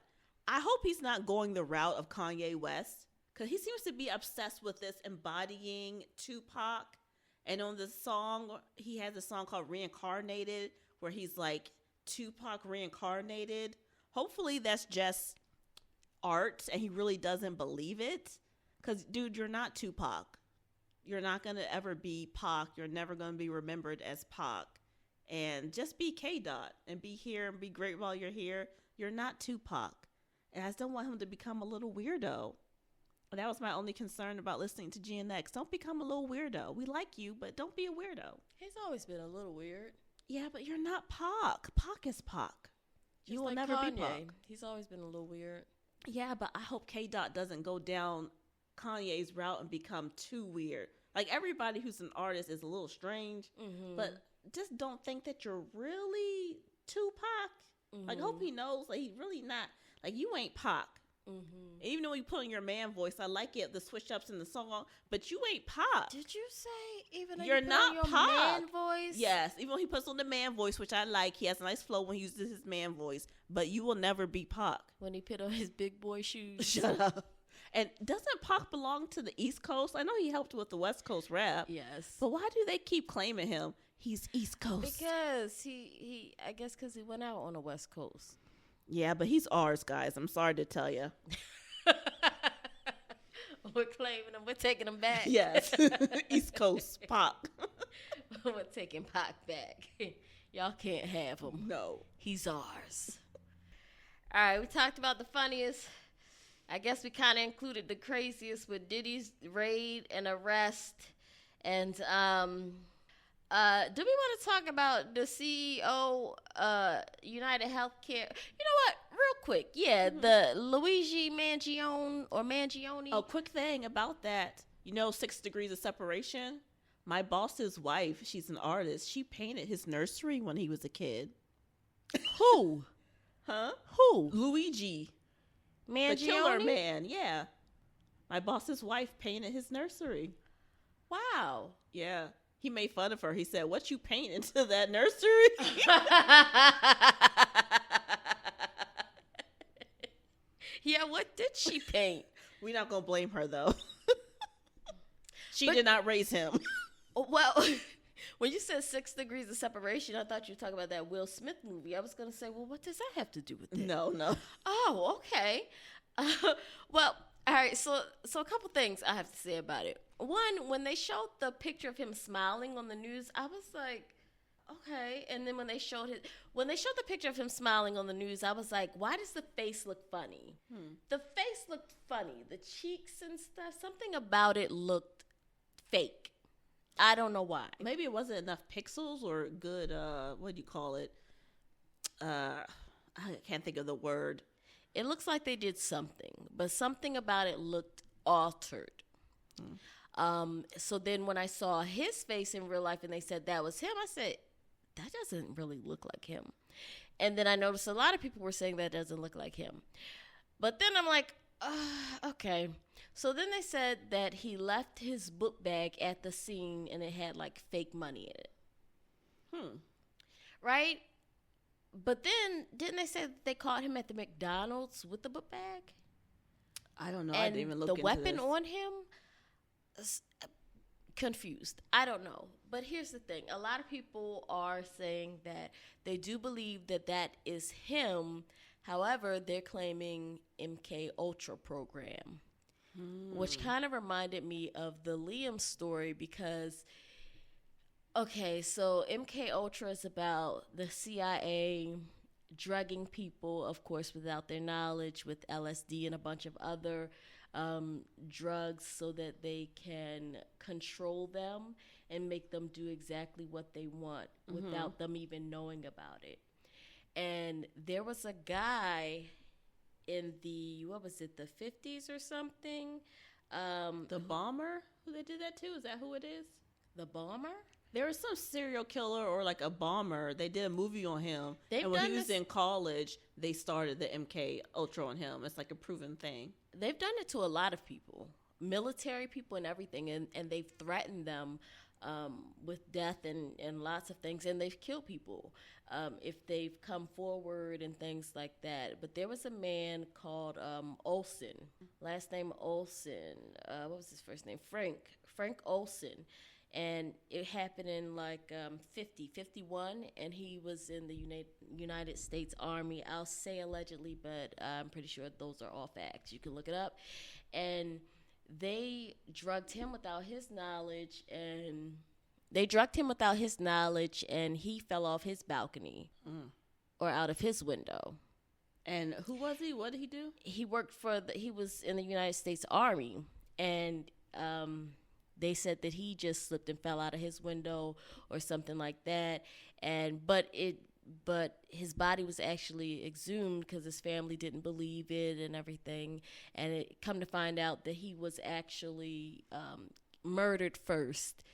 I hope he's not going the route of Kanye West, because he seems to be obsessed with this embodying Tupac. And on the song, he has a song called Reincarnated, where he's like Tupac reincarnated. Hopefully that's just art and he really doesn't believe it. Because, dude, you're not Tupac. You're not going to ever be Pac. You're never going to be remembered as Pac. And just be K. Dot and be here and be great while you're here. You're not Tupac. And I just don't want him to become a little weirdo. And that was my only concern about listening to GNX. Don't become a little weirdo. We like you, but don't be a weirdo. He's always been a little weird. Yeah, but you're not Pac. Pac is Pac. Just You will like never Kanye. be Pac. He's always been a little weird. Yeah, but I hope K. Dot doesn't go down Kanye's route and become too weird. Like, everybody who's an artist is a little strange, but just don't think that you're really Tupac. Like, I hope he knows, like, he's really not. Like, you ain't Pac. Even though you put on your man voice, I like it, the switch ups in the song, but you ain't Pac. Did you say even though You're you put not on your Pac. man voice? Yes, even when he puts on the man voice, which I like, he has a nice flow when he uses his man voice, but you will never be Pac. When he put on his big boy shoes. Shut up. And doesn't Pac belong to the East Coast? I know he helped with the West Coast rap. Yes. But why do they keep claiming him? He's East Coast. Because I guess because he went out on the West Coast. Yeah, but he's ours, guys. I'm sorry to tell you. We're claiming him. We're taking him back. Yes. East Coast Pac. We're taking Pac back. Y'all can't have him. No. He's ours. All right, we talked about the funniest. I guess we kind of included the craziest with Diddy's raid and arrest. And do we want to talk about the CEO United Healthcare? You know what? Real quick. Yeah, the Luigi Mangione. Oh, quick thing about that. 6 Degrees of Separation? My boss's wife, she's an artist. She painted his nursery when he was a kid. Who? Huh? Who? Luigi. Mangione? The killer man, yeah. My boss's wife painted his nursery. Wow. Yeah. He made fun of her. He said, "What you paint into that nursery?" Yeah, what did she paint? We're not going to blame her, though. She did not raise him. Well, when you said 6 Degrees of Separation, I thought you were talking about that Will Smith movie. I was going to say, well, what does that have to do with it? No. Oh, okay. Well, all right. So a couple things I have to say about it. One, when they showed the picture of him smiling on the news, I was like, okay. And then when they showed the picture of him smiling on the news, I was like, why does the face look funny? The face looked funny. The cheeks and stuff, something about it looked fake. I don't know why. Maybe it wasn't enough pixels or good, what do you call it? I can't think of the word. It looks like they did something, but something about it looked altered. So then when I saw his face in real life and they said that was him, I said, that doesn't really look like him. And then I noticed a lot of people were saying that doesn't look like him. But then I'm like, okay. So then they said that he left his book bag at the scene and it had like fake money in it. Right? But then didn't they say that they caught him at the McDonald's with the book bag? I don't know. And I didn't even look into the weapon this. on him? Confused. I don't know. But here's the thing. A lot of people are saying that they do believe that is him. However, they're claiming MK Ultra program, which kind of reminded me of the Liam story because, okay, so MK Ultra is about the CIA drugging people, of course, without their knowledge, with LSD and a bunch of other drugs so that they can control them and make them do exactly what they want without them even knowing about it. And there was a guy in the, the 50s or something? The bomber who they did that to? Is that who it is? The bomber? There was some serial killer or like a bomber. They did a movie on him. And when he was in college, they started the MK Ultra on him. It's like a proven thing. They've done it to a lot of people, military people and everything. And they've threatened them with death and lots of things. And they've killed people if they've come forward and things like that. But there was a man called Olson, last name Olson. What was his first name? Frank Olson. And it happened in like 51, and he was in the United States Army. I'll say allegedly, but I'm pretty sure those are all facts. You can look it up. And they drugged him without his knowledge, and he fell off his balcony or out of his window. And who was he? What did he do? He worked he was in the United States Army, and they said that he just slipped and fell out of his window or something like that. But his body was actually exhumed because his family didn't believe it and everything. And it come to find out that he was actually murdered first,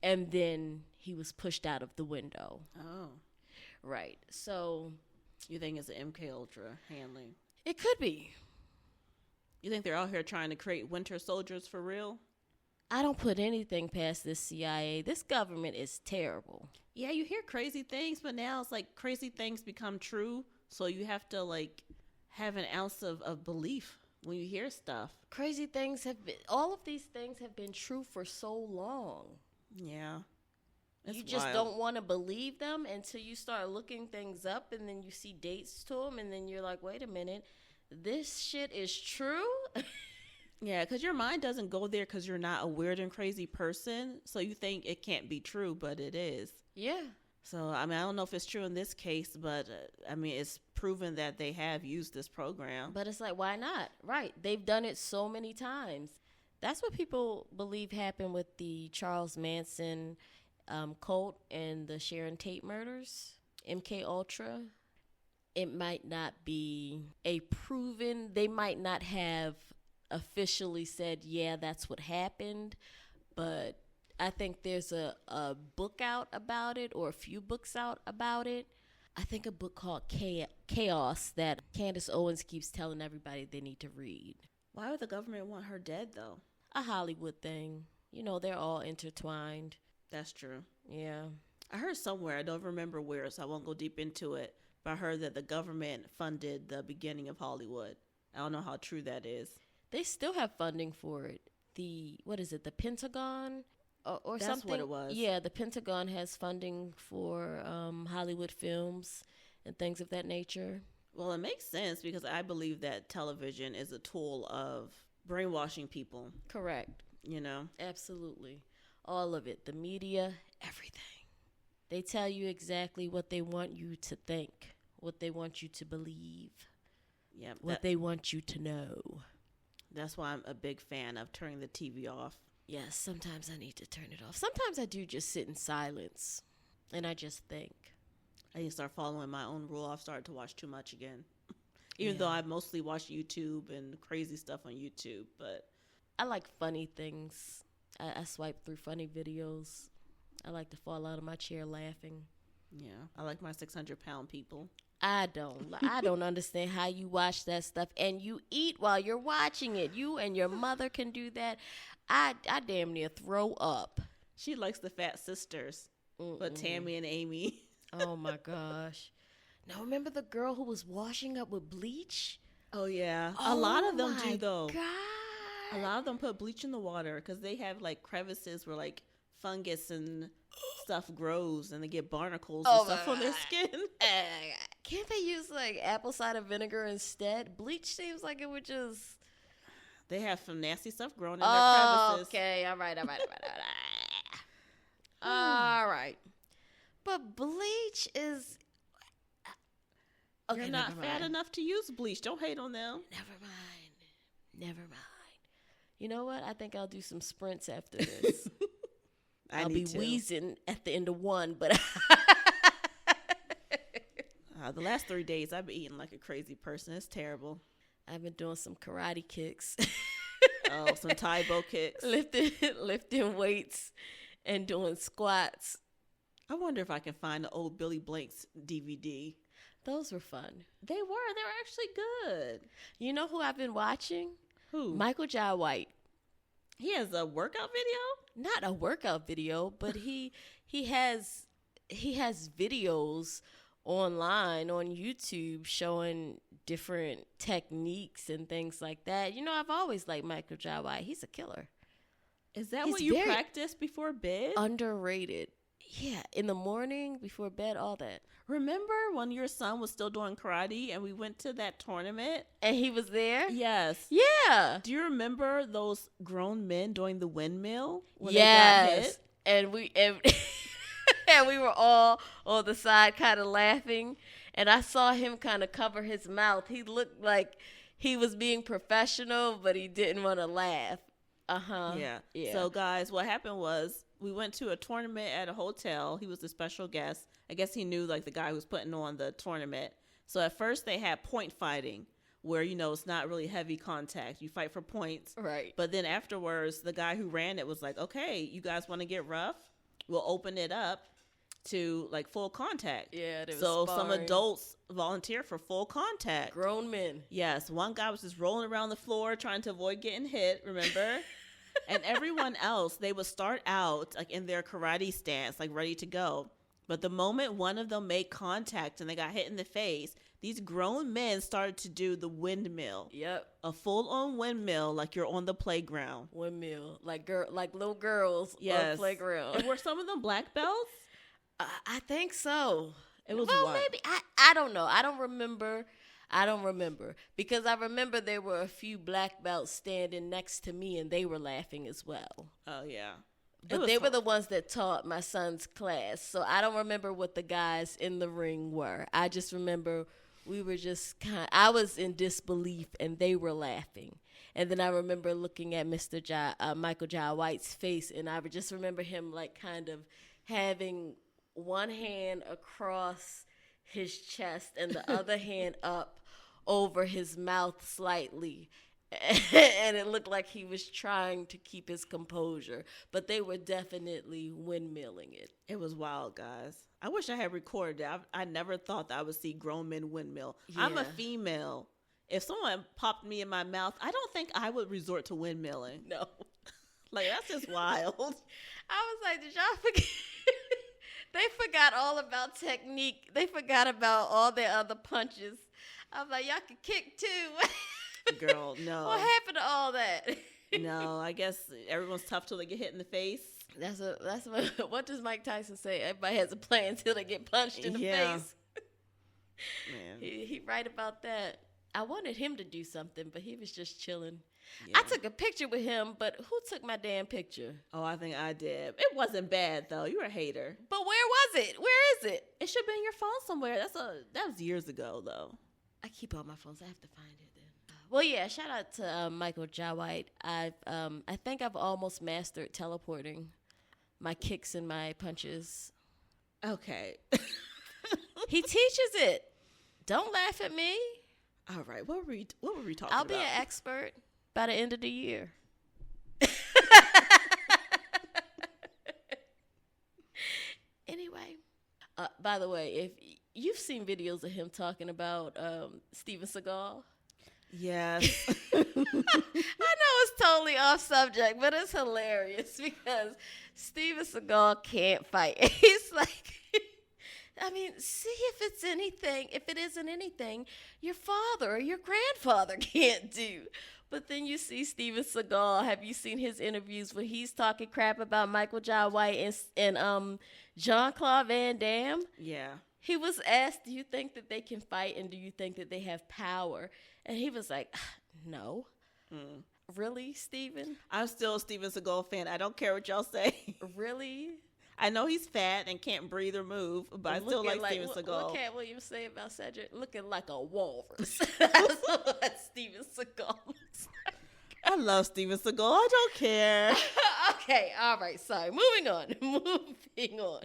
and then he was pushed out of the window. Oh, right. So you think it's an MK Ultra handling? It could be. You think they're out here trying to create winter soldiers for real? I don't put anything past this CIA. This government is terrible. Yeah, you hear crazy things, but now it's like crazy things become true. So you have to like have an ounce of belief when you hear stuff. Crazy things all of these things have been true for so long. Yeah. You just don't want to believe them until you start looking things up, and then you see dates to them, and then you're like, wait a minute, this shit is true? Yeah, because your mind doesn't go there because you're not a weird and crazy person. So you think it can't be true, but it is. Yeah. So, I mean, I don't know if it's true in this case, but, I mean, it's proven that they have used this program. But it's like, why not? Right. They've done it so many times. That's what people believe happened with the Charles Manson cult and the Sharon Tate murders, MK Ultra. It might not be they might not have officially said, yeah, that's what happened, but I think there's a book out about it, or a few books out about it. I think a book called Chaos that Candace Owens keeps telling everybody they need to read. Why would the government want her dead, though? A Hollywood thing. You know, they're all intertwined. That's true. Yeah. I heard somewhere, I don't remember where, so I won't go deep into it, but I heard that the government funded the beginning of Hollywood. I don't know how true that is. They still have funding for it. The Pentagon or That's something? what it was. Yeah, the Pentagon has funding for Hollywood films and things of that nature. Well, it makes sense because I believe that television is a tool of brainwashing people. Correct. You know? Absolutely. All of it. The media, everything. They tell you exactly what they want you to think, what they want you to believe, what they want you to know. That's why I'm a big fan of turning the TV off. Yes, sometimes I need to turn it off. Sometimes I do just sit in silence and I just think. I need to start following my own rule. I've started to watch too much again. Even though I mostly watch YouTube and crazy stuff on YouTube, but I like funny things. I swipe through funny videos. I like to fall out of my chair laughing. Yeah, I like my 600-pound people. I don't understand how you watch that stuff and you eat while you're watching it. You and your mother can do that. I damn near throw up. She likes the Fat Sisters, but Tammy and Amy. Oh my gosh. Now remember the girl who was washing up with bleach? Oh yeah. A lot of them do though. God. A lot of them put bleach in the water because they have like crevices where like fungus and stuff grows and they get barnacles and stuff on their skin. Can't they use like apple cider vinegar instead? Bleach seems like it would just... They have some nasty stuff growing in their crevices. Okay. All right. All right. But bleach is... Okay, you're not fat enough to use bleach. Don't hate on them. Never mind. You know what? I think I'll do some sprints after this. I'll be wheezing at the end of one, but... the last 3 days, I've been eating like a crazy person. It's terrible. I've been doing some karate kicks. Some Taibo kicks. Lifting weights and doing squats. I wonder if I can find the old Billy Blanks DVD. Those were fun. They were actually good. You know who I've been watching? Who? Michael Jai White. He has a workout video? Not a workout video, but he has videos online on YouTube showing different techniques and things like that. You know, I've always liked Michael Jai White. He's a killer. Is that what you practice before bed? Underrated. Yeah, in the morning, before bed, all that. Remember when your son was still doing karate and we went to that tournament? And he was there? Yes. Yeah. Do you remember those grown men doing the windmill when yes. they got hit? And we were all on the side kind of laughing. And I saw him kind of cover his mouth. He looked like he was being professional, but he didn't want to laugh. Yeah. So, guys, what happened was we went to a tournament at a hotel. He was a special guest. I guess he knew, like, the guy who was putting on the tournament. So, at first, they had point fighting where, you know, it's not really heavy contact. You fight for points. Right. But then afterwards, the guy who ran it was like, okay, you guys want to get rough? We'll open it up to, like, full contact. Yeah, so some adults volunteered for full contact. Grown men. Yes. One guy was just rolling around the floor trying to avoid getting hit, remember? And everyone else, they would start out, like, in their karate stance, like, ready to go. But the moment one of them made contact and they got hit in the face, these grown men started to do the windmill. Yep. A full-on windmill, like you're on the playground. Windmill, like little girls on Yes. playground. And were some of them black belts? I think so. It was well, wild. maybe I don't know. I don't remember because I remember there were a few black belts standing next to me, and they were laughing as well. Oh yeah. But they were the ones that taught my son's class, so I don't remember what the guys in the ring were. I just remember we were just I was in disbelief, and they were laughing. And then I remember looking at Michael Jai White's face, and I would just remember him like kind of having one hand across his chest and the other hand up over his mouth slightly. And it looked like he was trying to keep his composure, but they were definitely windmilling it. It was wild, guys. I wish I had recorded it. I never thought that I would see grown men windmill. Yeah. I'm a female. If someone popped me in my mouth, I don't think I would resort to windmilling. No. Like, that's just wild. I was like, did y'all forget? They forgot all about technique. They forgot about all their other punches. I was like, y'all can kick too. Girl, no. What happened to all that? No, I guess everyone's tough till they get hit in the face. That's what does Mike Tyson say? Everybody has a plan until they get punched in the face. Man. He right about that. I wanted him to do something, but he was just chilling. Yeah. I took a picture with him, but who took my damn picture? Oh, I think I did. It wasn't bad though. You were a hater. But where was it? Where is it? It should have been your phone somewhere. That was years ago though. I keep all my phones. I have to find it then. Well, yeah. Shout out to Michael Jai White. I think I've almost mastered teleporting my kicks and my punches. Okay. He teaches it. Don't laugh at me. All right. What were we talking about? I'll be an expert by the end of the year. Anyway, by the way, if you've seen videos of him talking about Steven Seagal. Yes. I know it's totally off subject, but it's hilarious because Steven Seagal can't fight. He's like, I mean, see if it's anything, if it isn't anything your father or your grandfather can't do. But then you see Steven Seagal. Have you seen his interviews where he's talking crap about Michael Jai White and Jean-Claude Van Damme? Yeah. He was asked, do you think that they can fight and do you think that they have power? And he was like, no. Really, Steven? I'm still a Steven Seagal fan. I don't care what y'all say. Really? I know he's fat and can't breathe or move, but I still like Steven Seagal. What Cat Williams say about Cedric? Looking like a walrus. That's what Steven Seagal looks like. I love Steven Seagal. I don't care. Okay, all right, sorry. Moving on.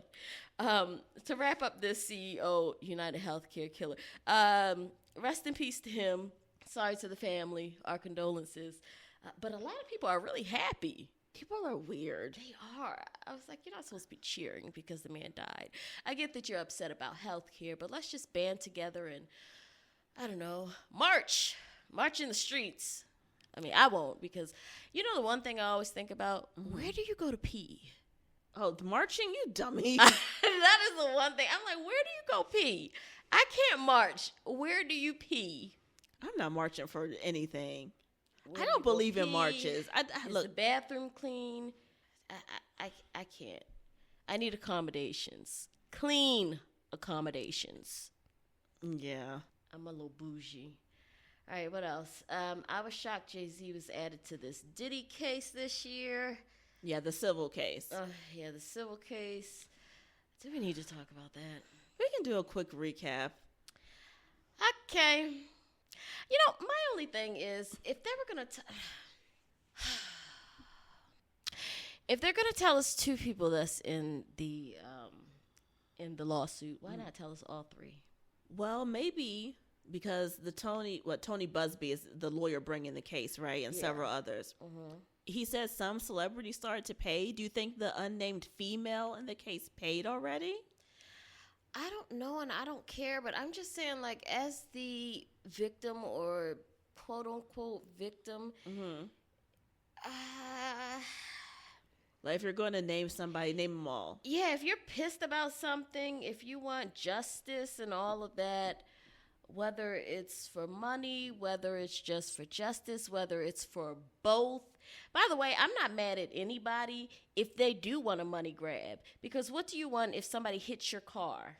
To wrap up this CEO United Healthcare killer, rest in peace to him. Sorry to the family. Our condolences. But a lot of people are really happy. People are weird. They are. I was like, you're not supposed to be cheering because the man died. I get that you're upset about healthcare, but let's just band together and, I don't know, march in the streets. I mean, I won't because, you know, the one thing I always think about, where do you go to pee? Oh, the marching, you dummy. That is the one thing. I'm like, where do you go pee? I can't march. Where do you pee? I'm not marching for anything. Where I do don't you go believe in pee? marches. Is Look, the bathroom clean? I can't. I need accommodations. Clean accommodations. yeah. I'm a little bougie. All right, what else? I was shocked Jay-Z was added to this Diddy case this year. Yeah, the civil case. Yeah, the civil case. Do we need to talk about that? We can do a quick recap. Okay. You know, my only thing is, if they were gonna tell us two people that's in the lawsuit, why not tell us all three? Well, maybe because Tony Busby is the lawyer bringing the case, right? And several others. Mm-hmm. He says some celebrities started to pay. Do you think the unnamed female in the case paid already? I don't know and I don't care, but I'm just saying, like, as the victim or quote unquote victim, Like, if you're going to name somebody, name them all. Yeah, if you're pissed about something, if you want justice and all of that, whether it's for money, whether it's just for justice, whether it's for both. By the way, I'm not mad at anybody if they do want a money grab, because what do you want if somebody hits your car?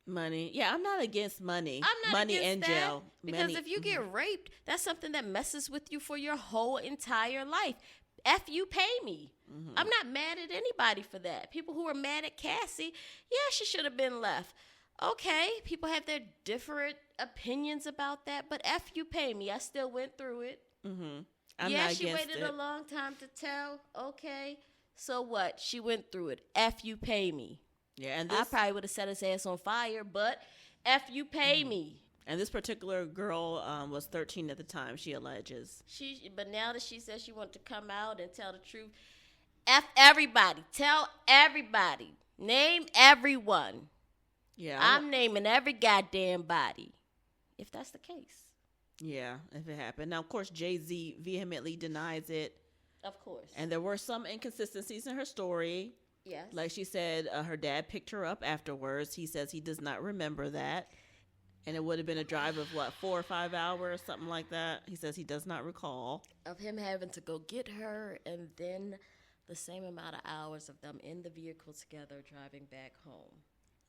Money. Yeah, I'm not against money. I'm not money against and that, jail. because Money. if you get raped, that's something that messes with you for your whole entire life. F you, pay me. I'm not mad at anybody for that. People who are mad at Cassie, yeah, she should have been left. Okay, people have their different opinions about that, but F you, pay me. I still went through it. I'm yeah, not she against waited it. a long time to tell. Okay, so what? She went through it. F you, pay me. Yeah, and I this probably would have set his ass on fire, but F you, pay me. and this particular girl was 13 at the time. She alleges. But now that she says she wants to come out and tell the truth, F everybody. Tell everybody. Name everyone. Yeah, I'm naming every goddamn body, if that's the case. yeah. If it happened, now of course Jay-Z vehemently denies it, Of course. and there were some inconsistencies in her story. Yes. Like she said, her dad picked her up afterwards. He says he does not remember that. And it would have been a drive of, 4 or 5 hours, something like that. He says he does not recall. Of him having to go get her, and then the same amount of hours of them in the vehicle together driving back home.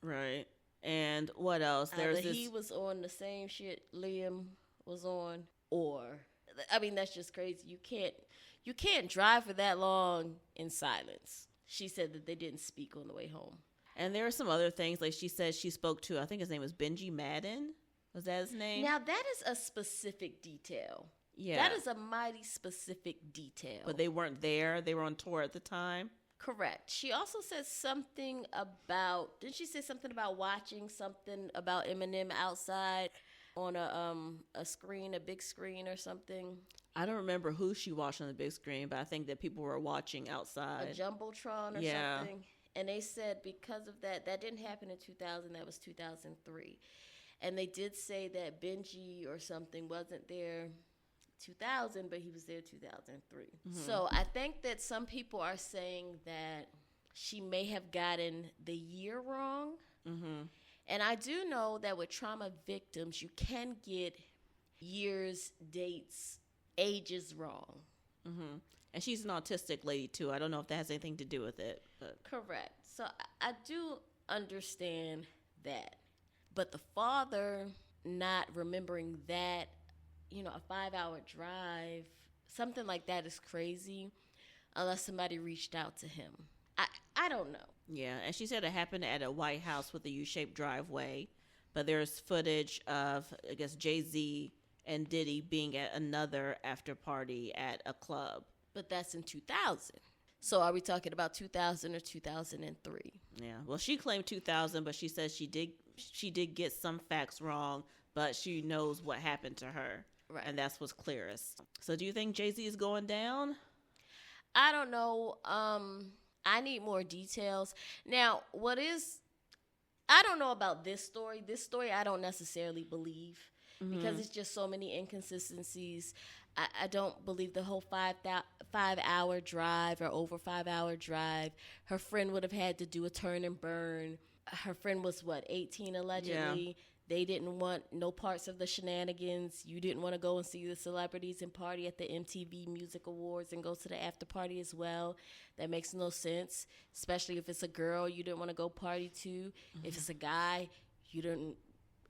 Right. And what else? There's Either this. he was on the same shit Liam was on, or, I mean, that's just crazy. You can't drive for that long in silence. She said that they didn't speak on the way home. And there are some other things. Like she said she spoke to, I think his name was Benji Madden. Was that his name? Now, that is a specific detail. Yeah. That is a mighty specific detail. But they weren't there. They were on tour at the time. Correct. She also said something about, didn't she say something about watching something about Eminem outside on a screen, a big screen or something? I don't remember who she watched on the big screen, but I think that people were watching outside. A Jumbotron or something. And they said because of that didn't happen in 2000, that was 2003. And they did say that Benji or something wasn't there 2000, but he was there 2003. So I think that some people are saying that she may have gotten the year wrong. And I do know that with trauma victims, you can get years, dates, ages wrong. And she's an autistic lady, too. I don't know if that has anything to do with it. But Correct. So I do understand that. But the father not remembering that, a 5-hour drive, something like that is crazy unless somebody reached out to him. I don't know. yeah, and she said it happened at a White House with a U-shaped driveway. But there's footage of, I guess, Jay-Z and Diddy being at another after party at a club. But that's in 2000. So are we talking about 2000 or 2003? Yeah. Well, she claimed 2000, but she says she did get some facts wrong, but she knows what happened to her. Right. And that's what's clearest. So do you think Jay-Z is going down? I don't know. I need more details. Now, I don't know about this story. This story I don't necessarily believe because it's just so many inconsistencies. I don't believe the whole 5-hour drive or over 5-hour drive. Her friend would have had to do a turn and burn. Her friend was, 18 allegedly? Yeah. They didn't want no parts of the shenanigans. You didn't want to go and see the celebrities and party at the MTV Music Awards and go to the after party as well. That makes no sense, especially if it's a girl you didn't want to go party to. If it's a guy, you didn't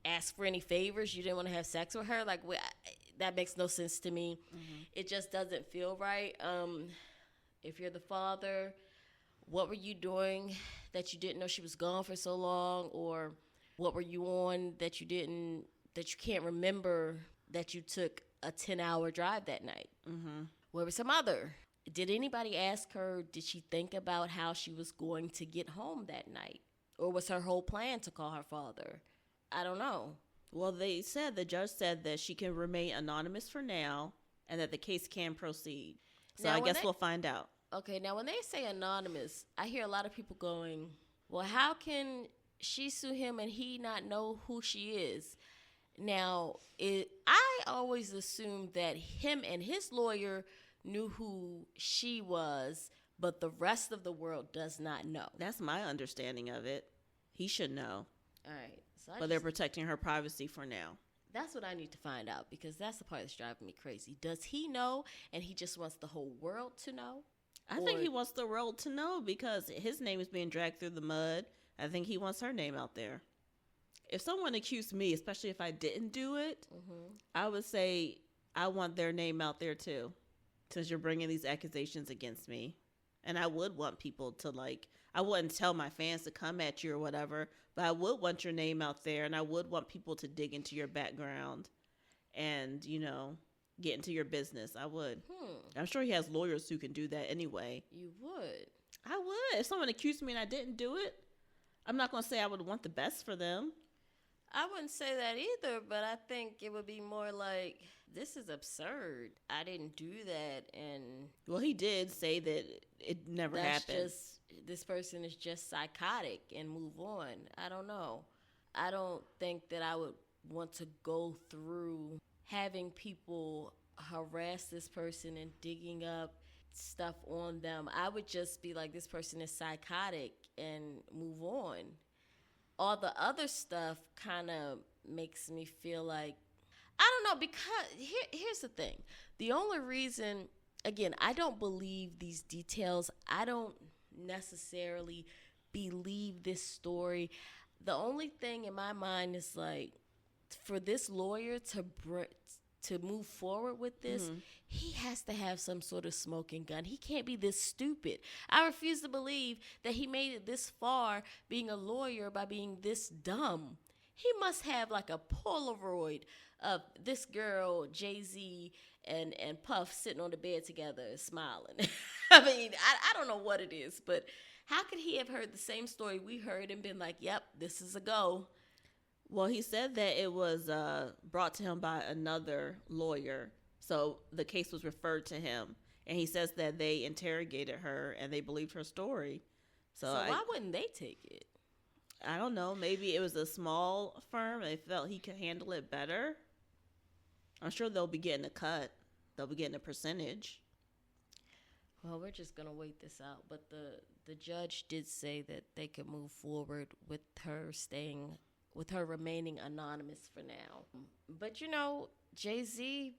ask for any favors. You didn't want to have sex with her. That makes no sense to me. It just doesn't feel right. If you're the father, what were you doing that you didn't know she was gone for so long? Or what were you on that you can't remember that you took a 10-hour drive that night? Where was some other? Did anybody ask her, did she think about how she was going to get home that night? Or was her whole plan to call her father? I don't know. Well, the judge said that she can remain anonymous for now and that the case can proceed. So now, I guess we'll find out. Okay, now when they say anonymous, I hear a lot of people going, well, how can she sue him and he not know who she is? Now, I always assumed that him and his lawyer knew who she was, but the rest of the world does not know. That's my understanding of it. He should know. All right. But they're protecting her privacy for now. That's what I need to find out, because that's the part that's driving me crazy. Does he know and he just wants the whole world to know? I think he wants the world to know because his name is being dragged through the mud. I think he wants her name out there. If someone accused me, especially if I didn't do it, I would say I want their name out there too, since you're bringing these accusations against me. And I would want people to, like, I wouldn't tell my fans to come at you or whatever, but I would want your name out there, and I would want people to dig into your background and, you know, get into your business. I would. I'm sure he has lawyers who can do that anyway. You would? I would. If someone accused me and I didn't do it, I'm not going to say I would want the best for them. I wouldn't say that either, but I think it would be more like, this is absurd. I didn't do that, and... Well, he did say that it never happened. This person is just psychotic and move on. I don't know. I don't think that I would want to go through having people harass this person and digging up stuff on them. I would just be like, this person is psychotic and move on. All the other stuff kind of makes me feel like, I don't know, because here's the thing. The only reason, again, I don't believe these details. I don't necessarily believe this story. The only thing in my mind is like, for this lawyer to move forward with this, he has to have some sort of smoking gun. He can't be this stupid. I refuse to believe that he made it this far being a lawyer by being this dumb. He must have like a Polaroid of this girl, Jay-Z, and Puff sitting on the bed together smiling. I mean, I don't know what it is, but how could he have heard the same story we heard and been like, yep, this is a go? Well, he said that it was brought to him by another lawyer. So the case was referred to him. And he says that they interrogated her and they believed her story. So why wouldn't they take it? I don't know. Maybe it was a small firm and they felt he could handle it better. I'm sure they'll be getting a cut. They'll be getting a percentage. Well, we're just going to wait this out. But the judge did say that they could move forward with her remaining anonymous for now. But, you know, Jay-Z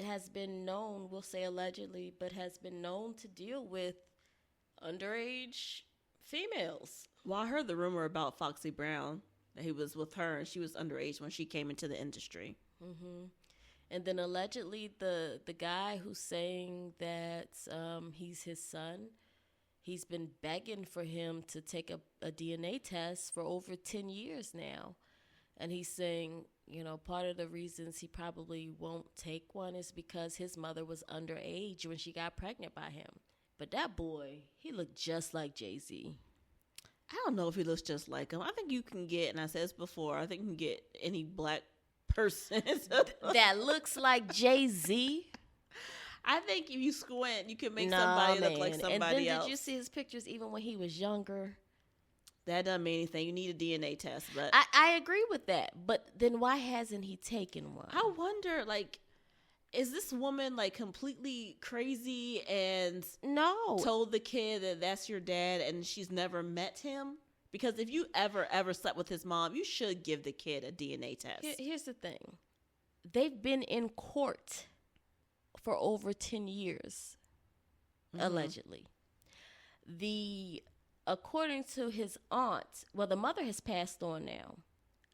has been known, we'll say allegedly, but has been known to deal with underage females. Well, I heard the rumor about Foxy Brown, that he was with her and she was underage when she came into the industry. And then allegedly the guy who's saying that he's his son, he's been begging for him to take a DNA test for over 10 years now. And he's saying, you know, part of the reasons he probably won't take one is because his mother was underage when she got pregnant by him. But that boy, he looked just like Jay-Z. I don't know if he looks just like him. I think you can get, and I said this before, I think you can get any black person that looks like Jay-Z. I think if you squint, you can make somebody look like somebody else. Did you see his pictures even when he was younger? That doesn't mean anything. You need a DNA test. But I agree with that. But then why hasn't he taken one? I wonder, like, is this woman, like, completely crazy and told the kid that that's your dad and she's never met him? Because if you ever slept with his mom, you should give the kid a DNA test. Here's the thing. They've been in court for over 10 years, allegedly. According to his aunt, well, the mother has passed on now,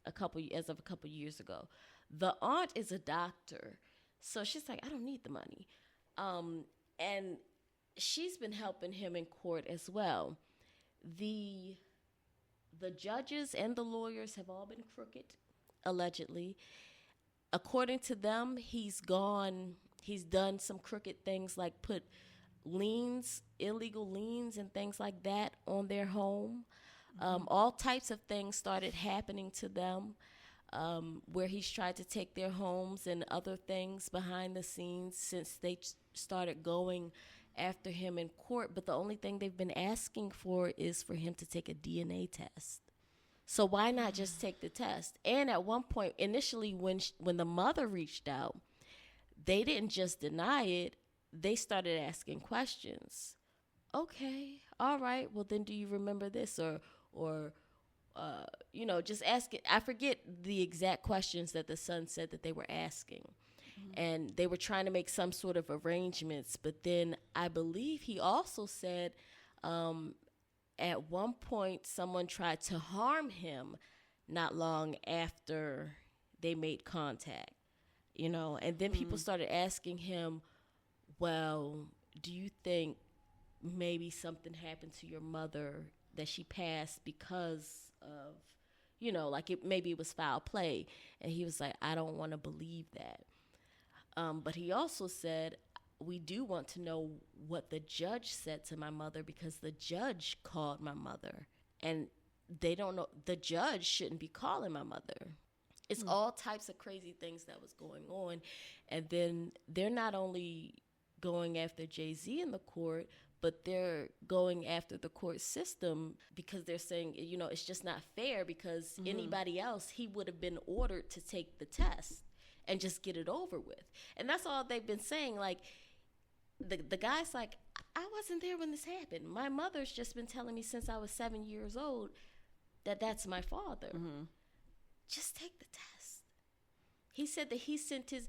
as of a couple years ago. The aunt is a doctor, so she's like, I don't need the money. And she's been helping him in court as well. The judges and the lawyers have all been crooked, allegedly. According to them, he's done some crooked things like put illegal liens and things like that on their home. All types of things started happening to them, where he's tried to take their homes and other things behind the scenes since they started going after him in court. But the only thing they've been asking for is for him to take a DNA test. So why not just take the test? And at one point, initially, when the mother reached out, they didn't just deny it. They started asking questions. Okay, all right. Well, then do you remember this? Or just asking. I forget the exact questions that the son said that they were asking. And they were trying to make some sort of arrangements. But then I believe he also said at one point someone tried to harm him not long after they made contact, and then people started asking him, well, do you think maybe something happened to your mother, that she passed because of, maybe it was foul play? And he was like, I don't want to believe that. But he also said, we do want to know what the judge said to my mother, because the judge called my mother, and they don't know, the judge shouldn't be calling my mother. It's all types of crazy things that was going on. And then they're not only going after Jay-Z in the court, but they're going after the court system, because they're saying, it's just not fair, because anybody else, he would have been ordered to take the test and just get it over with. And that's all they've been saying. Like, the guy's like, I wasn't there when this happened. My mother's just been telling me since I was 7 years old that that's my father. Just take the test. He said that he sent his,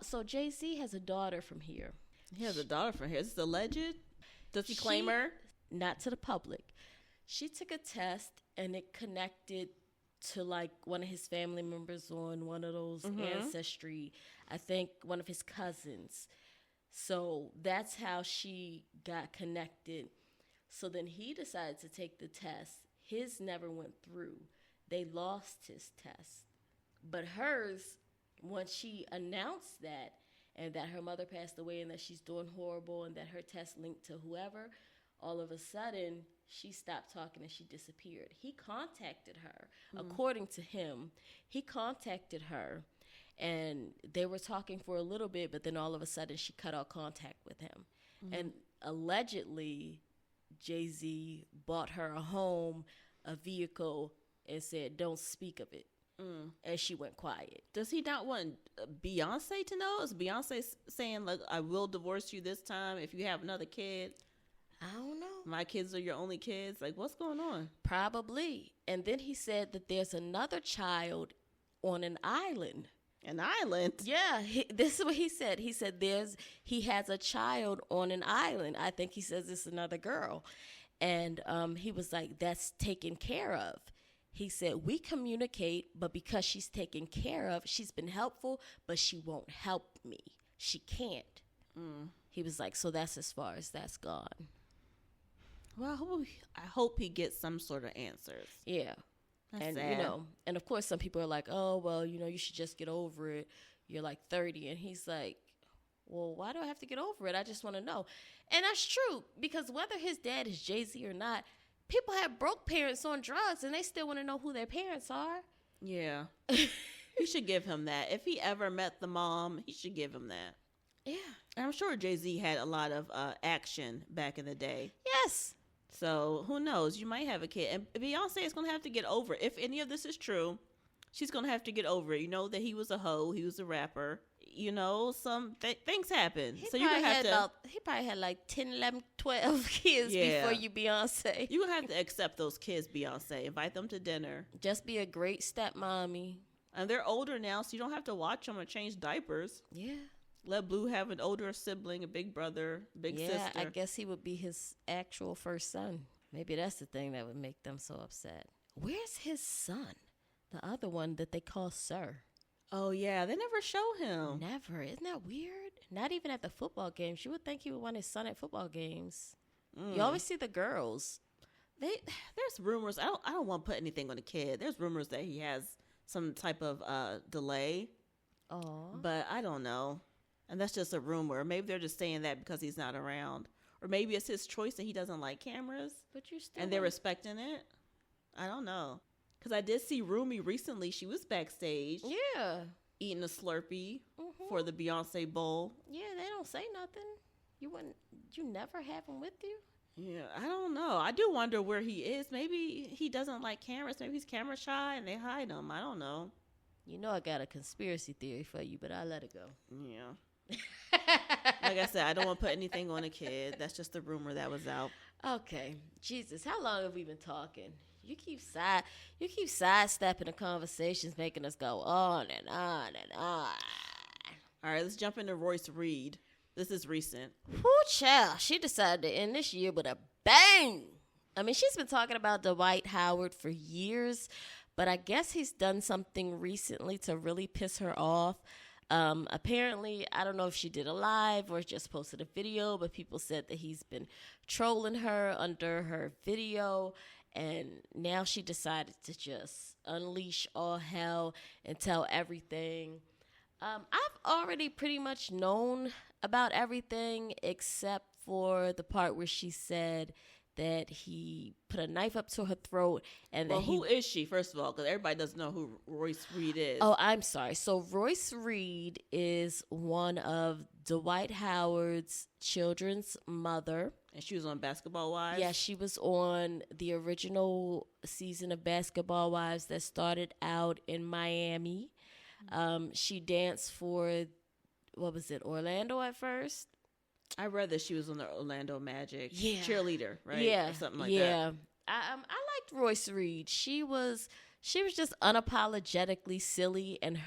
so Jay-Z has a daughter from here. He has a daughter from here. Is this alleged? Does he claim her? Not to the public. She took a test and it connected to like one of his family members on one of those ancestry, I think one of his cousins. So that's how she got connected. So then he decided to take the test. His never went through. They lost his test. But hers, once she announced that, and that her mother passed away and that she's doing horrible and that her test linked to whoever, all of a sudden she stopped talking and she disappeared. He contacted her. According to him, he contacted her and they were talking for a little bit, but then all of a sudden she cut off contact with him. And allegedly Jay-Z bought her a home, a vehicle, and said, don't speak of it. And she went quiet. Does he not want Beyonce to know? Is Beyonce saying, like, I will divorce you this time if you have another kid? I don't know. My kids are your only kids? Like, what's going on? Probably. And then he said that there's another child on an island. An island? Yeah, this is what he said. He said he has a child on an island. I think he says it's another girl. And he was like, that's taken care of. He said, we communicate, but because she's taken care of, she's been helpful, but she won't help me. She can't. He was like, so that's as far as that's gone. Well, I hope he gets some sort of answers. Yeah. That's and, sad. And of course some people are like, oh, well, you should just get over it. You're like 30. And he's like, well, why do I have to get over it? I just want to know. And that's true, because whether his dad is Jay-Z or not, people have broke parents on drugs and they still want to know who their parents are. Yeah. He should give him that. If he ever met the mom, he should give him that. Yeah. And I'm sure Jay-Z had a lot of action back in the day. Yes. So who knows? You might have a kid. And Beyonce is going to have to get over it. If any of this is true, she's going to have to get over it. You know that he was a hoe. He was a rapper. Some things happen. So you're going to have to... He probably had like 10, 11, 12 kids before you, Beyonce. You're going to have to accept those kids, Beyonce. Invite them to dinner. Just be a great stepmommy. And they're older now, so you don't have to watch them or change diapers. Yeah. Let Blue have an older sibling, a big brother, big sister. Yeah, I guess he would be his actual first son. Maybe that's the thing that would make them so upset. Where's his son? The other one that they call Sir. Oh, yeah. They never show him. Never. Isn't that weird? Not even at the football games. You would think he would want his son at football games. You always see the girls. There's rumors. I don't want to put anything on the kid. There's rumors that he has some type of delay. Oh. But I don't know. And that's just a rumor. Maybe they're just saying that because he's not around. Or maybe it's his choice and he doesn't like cameras. But you're still... And they're respecting it. I don't know. Because I did see Rumi recently. She was backstage. Yeah. Eating a Slurpee for the Beyonce Bowl. Yeah, they don't say nothing. You never have him with you? Yeah, I don't know. I do wonder where he is. Maybe he doesn't like cameras. Maybe he's camera shy and they hide him. I don't know. I got a conspiracy theory for you, but I'll let it go. Yeah. Like I said, I don't want to put anything on a kid. That's just a rumor that was out. Okay. Jesus, how long have we been talking? You keep sidestepping the conversations, making us go on and on and on. All right, let's jump into Royce Reed. This is recent. Whoo, child. She decided to end this year with a bang. I mean, she's been talking about Dwight Howard for years, but I guess he's done something recently to really piss her off. Apparently, I don't know if she did a live or just posted a video, but people said that he's been trolling her under her video, and now she decided to just unleash all hell and tell everything. I've already pretty much known about everything except for the part where she said that he put a knife up to her throat. And well, who is she, first of all? Because everybody doesn't know who Royce Reed is. Oh, I'm sorry. So Royce Reed is one of Dwight Howard's children's mother. And she was on Basketball Wives? Yeah, she was on the original season of Basketball Wives that started out in Miami. She danced for, what was it, Orlando at first? I read that she was on the Orlando Magic cheerleader, right? Yeah, or something like that. I liked Royce Reed. She was just unapologetically silly, and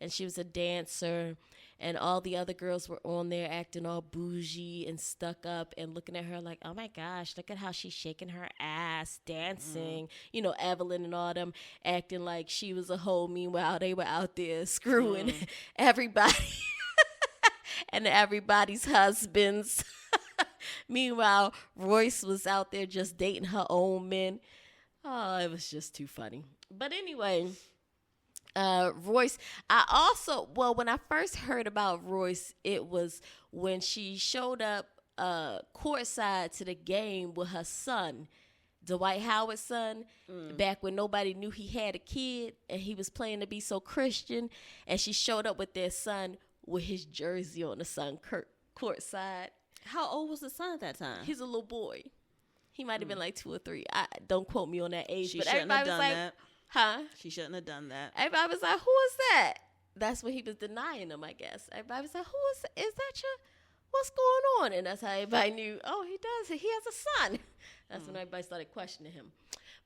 she was a dancer, and all the other girls were on there acting all bougie and stuck up and looking at her like, oh my gosh, look at how she's shaking her ass, dancing. You know, Evelyn and all them acting like she was a hoe. Meanwhile, they were out there screwing everybody. And everybody's husbands. Meanwhile, Royce was out there just dating her own men. Oh, it was just too funny. But anyway, Royce, when I first heard about Royce, it was when she showed up courtside to the game with her son, Dwight Howard's son, back when nobody knew he had a kid and he was playing to be so Christian. And she showed up with their son with his jersey on the son courtside. How old was the son at that time? He's a little boy. He might have been like 2 or 3. Don't quote me on that age. But everybody was like, that. Huh? She shouldn't have done that. Everybody was like, who is that? That's when he was denying him, I guess. Everybody was like, is that your, what's going on? And that's how everybody knew, oh, he does. He has a son. That's when everybody started questioning him.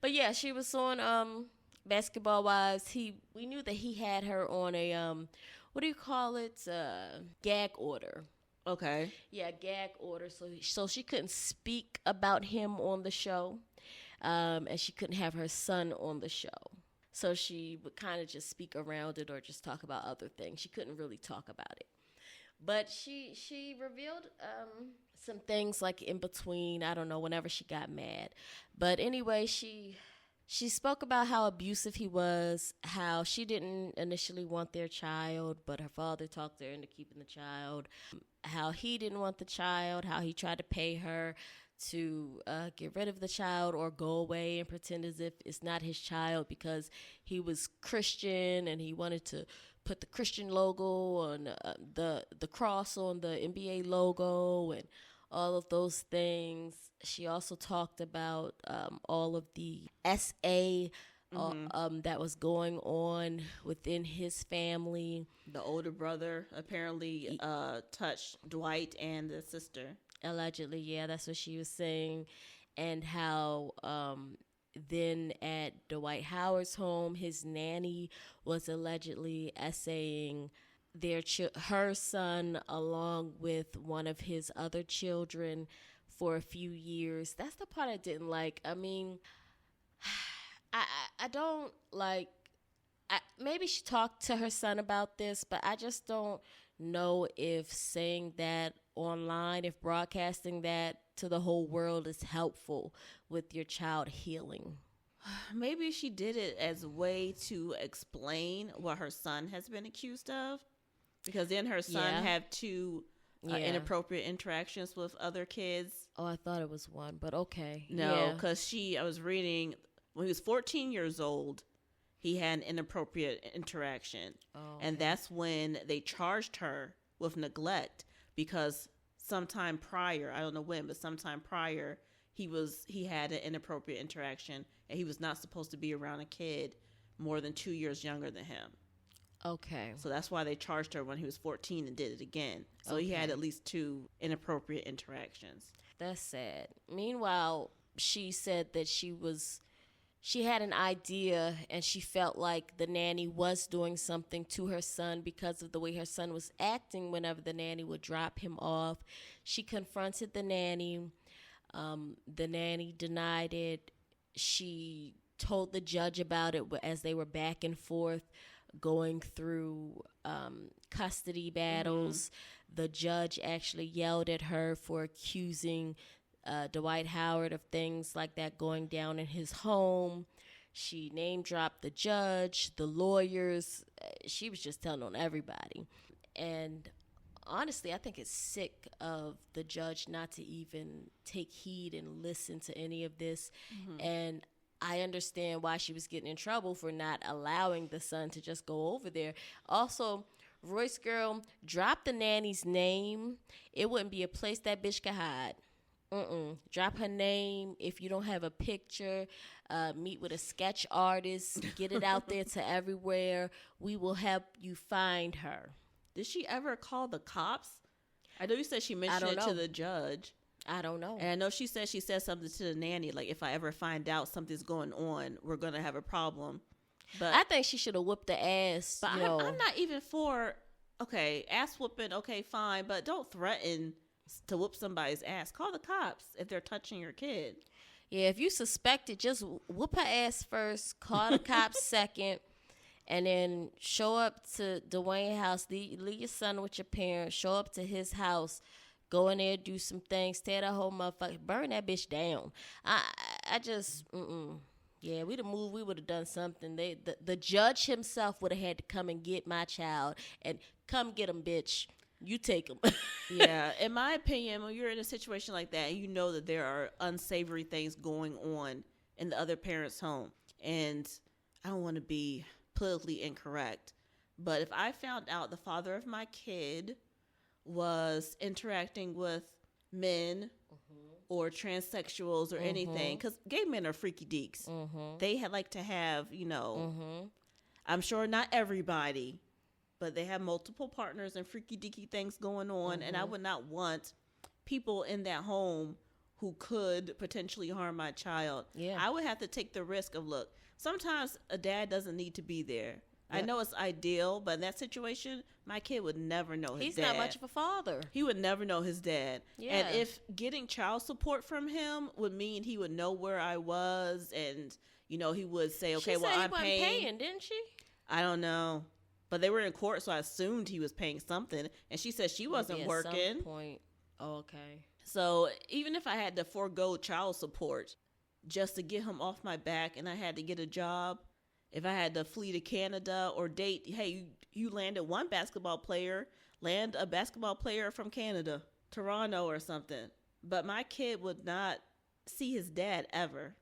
But yeah, she was on Basketball Wives. We knew that he had her on a, what do you call it? Gag order. Okay. Yeah, gag order. So she couldn't speak about him on the show, and she couldn't have her son on the show. So she would kind of just speak around it or just talk about other things. She couldn't really talk about it. But she revealed some things like in between, I don't know, whenever she got mad. But anyway, she spoke about how abusive he was, how she didn't initially want their child, but her father talked her into keeping the child, how he didn't want the child, how he tried to pay her to get rid of the child or go away and pretend as if it's not his child because he was Christian and he wanted to put the Christian logo on the cross on the NBA logo and all of those things. She also talked about all of the SA that was going on within his family. The older brother apparently touched Dwight and the sister. Allegedly, yeah, that's what she was saying. And how then at Dwight Howard's home, his nanny was allegedly essaying her son along with one of his other children for a few years. That's the part I didn't like. I mean, I don't like, maybe she talked to her son about this, but I just don't know if saying that online, if broadcasting that to the whole world is helpful with your child healing. Maybe she did it as a way to explain what her son has been accused of. Because then her son had 2 inappropriate interactions with other kids. Oh, I thought it was 1, but okay. No, because I was reading, when he was 14 years old, he had an inappropriate interaction. Oh, okay. And that's when they charged her with neglect because sometime prior, I don't know when, but sometime prior, he had an inappropriate interaction and he was not supposed to be around a kid more than 2 years younger than him. Okay. So that's why they charged her when he was 14 and did it again. So he had at least 2 inappropriate interactions. That's sad. Meanwhile, she said that she she had an idea and she felt like the nanny was doing something to her son because of the way her son was acting whenever the nanny would drop him off. She confronted the nanny. The nanny denied it. She told the judge about it as they were back and forth going through custody battles. The judge actually yelled at her for accusing Dwight Howard of things like that going down in his home. She name dropped the judge, the lawyers. She was just telling on everybody. And honestly, I think it's sick of the judge not to even take heed and listen to any of this. And I understand why she was getting in trouble for not allowing the son to just go over there. Also, Royce girl, drop the nanny's name. It wouldn't be a place that bitch could hide. Drop her name. If you don't have a picture, meet with a sketch artist. Get it out there to everywhere. We will help you find her. Did she ever call the cops? I know you said she mentioned it to the judge. I don't know. And I know she said something to the nanny, like, if I ever find out something's going on, we're going to have a problem. But I think she should have whooped the ass. But I'm not even for, okay, ass whooping, okay, fine. But don't threaten to whoop somebody's ass. Call the cops if they're touching your kid. Yeah, if you suspect it, just whoop her ass first, call the cops second, and then show up to Dwayne's house. Leave your son with your parents. Show up to his house. Go in there, do some things. Tear that whole motherfucker. Burn that bitch down. I just, Yeah, we'd have moved. We would have done something. The judge himself would have had to come and get my child. And come get him, bitch. You take him. Yeah, in my opinion, when you're in a situation like that and you know that there are unsavory things going on in the other parent's home, and I don't want to be politically incorrect, but if I found out the father of my kid was interacting with men or transsexuals or anything, because gay men are freaky deeks. They like to have, I'm sure not everybody, but they have multiple partners and freaky deaky things going on. And I would not want people in that home who could potentially harm my child. Yeah. I would have to take the risk of, look, sometimes a dad doesn't need to be there. Yep. I know it's ideal, but in that situation, my kid would never know his dad. He's not much of a father. He would never know his dad. Yeah. And if getting child support from him would mean he would know where I was, and, he would say, okay, well, I'm paying, didn't she? I don't know. But they were in court, so I assumed he was paying something. And she said she wasn't working. At some point. Oh, okay. So even if I had to forego child support just to get him off my back and I had to get a job, if I had to flee to Canada or date, hey, you landed one basketball player, land a basketball player from Canada, Toronto or something. But my kid would not see his dad ever.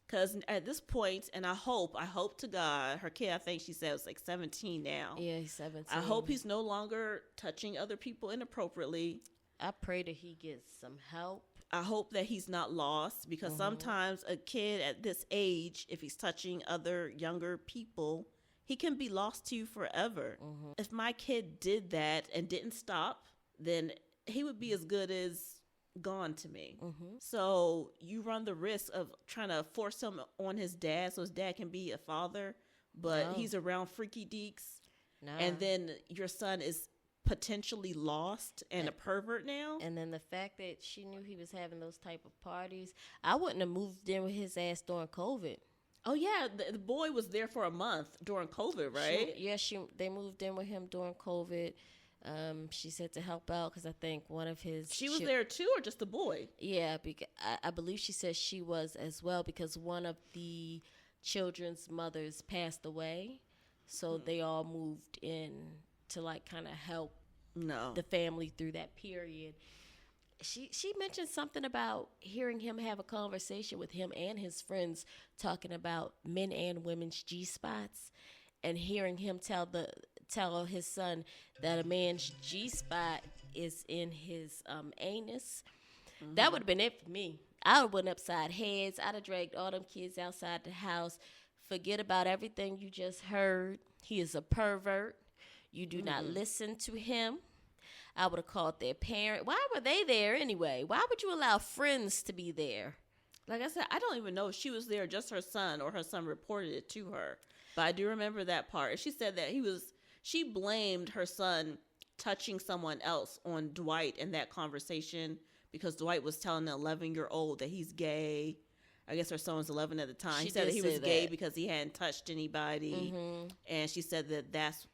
Because at this point, and I hope to God, her kid, I think she said was like 17 now. Yeah, he's 17. I hope he's no longer touching other people inappropriately. I pray that he gets some help. I hope that he's not lost, because sometimes a kid at this age, if he's touching other younger people, he can be lost to you forever. If my kid did that and didn't stop, then he would be as good as gone to me. So you run the risk of trying to force him on his dad so his dad can be a father, but he's around freaky deeks. And then your son is potentially lost and a pervert now. And then the fact that she knew he was having those type of parties, I wouldn't have moved in with his ass during COVID. Oh yeah, the boy was there for a month during COVID, right? They moved in with him during COVID. She said to help out because I think one of his... She was there too, or just the boy? Yeah, because I believe she said she was as well, because one of the children's mothers passed away. So they all moved in to kind of help the family through that period. She mentioned something about hearing him have a conversation with him and his friends talking about men and women's G-spots, and hearing him tell his son that a man's G-spot is in his anus. That would have been it for me. I would have went upside heads. I'd have dragged all them kids outside the house. Forget about everything you just heard. He is a pervert. You do not listen to him. I would have called their parent. Why were they there anyway? Why would you allow friends to be there? Like I said, I don't even know if she was there, just her son, or her son reported it to her. But I do remember that part. She said that she blamed her son touching someone else on Dwight in that conversation because Dwight was telling an 11-year-old that he's gay. I guess her son was 11 at the time. He said that he was gay because he hadn't touched anybody. Mm-hmm. And she said that that's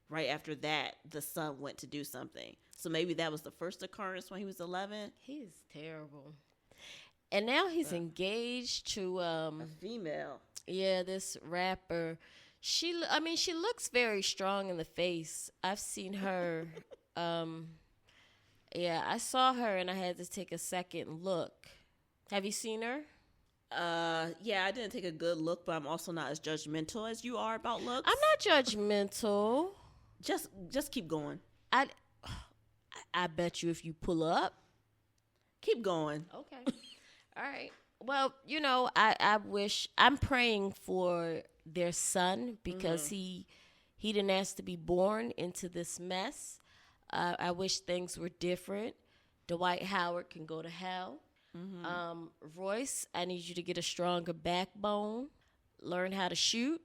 right after that, the son went to do something. So maybe that was the first occurrence when he was 11. He's terrible. And now he's engaged to a female. Yeah, this rapper. She looks very strong in the face. I've seen her. I saw her and I had to take a second look. Have you seen her? Yeah, I didn't take a good look, but I'm also not as judgmental as you are about looks. I'm not judgmental. Just keep going. I bet you if you pull up. Keep going. Okay. All right. Well, I'm praying for their son because he didn't ask to be born into this mess. I wish things were different. Dwight Howard can go to hell. Mm-hmm. Royce, I need you to get a stronger backbone, learn how to shoot,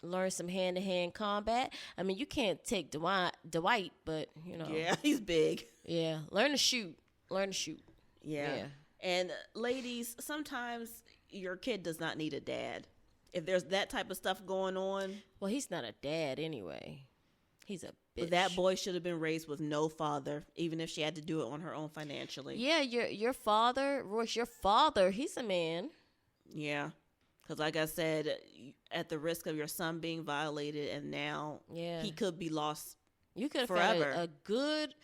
learn some hand-to-hand combat. I mean, you can't take Dwight, but, Yeah, he's big. Yeah, learn to shoot. Yeah. And ladies, sometimes your kid does not need a dad. If there's that type of stuff going on. Well, he's not a dad anyway. He's a bitch. But that boy should have been raised with no father, even if she had to do it on her own financially. Yeah, your father, Royce, he's a man. Yeah. Because like I said, at the risk of your son being violated, and now he could be lost You could have forever. Found a good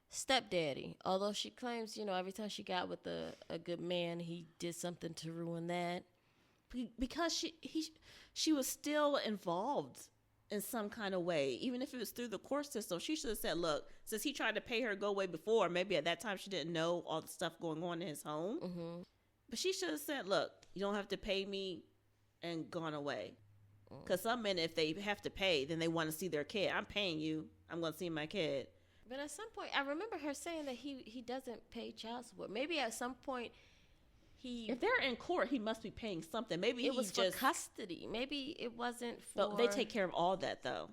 stepdaddy. Although she claims, every time she got with a good man, he did something to ruin that. Because she was still involved in some kind of way, even if it was through the court system. She should have said, look, since he tried to pay her go away before, maybe at that time she didn't know all the stuff going on in his home. Mm-hmm. But she should have said, look, you don't have to pay me, and gone away. Because some men, if they have to pay, then they want to see their kid. I'm paying you. I'm going to see my kid. But at some point, I remember her saying that he doesn't pay child support. Maybe at some point, if they're in court, he must be paying something. Maybe it was for custody. Maybe it wasn't for. But they take care of all that though.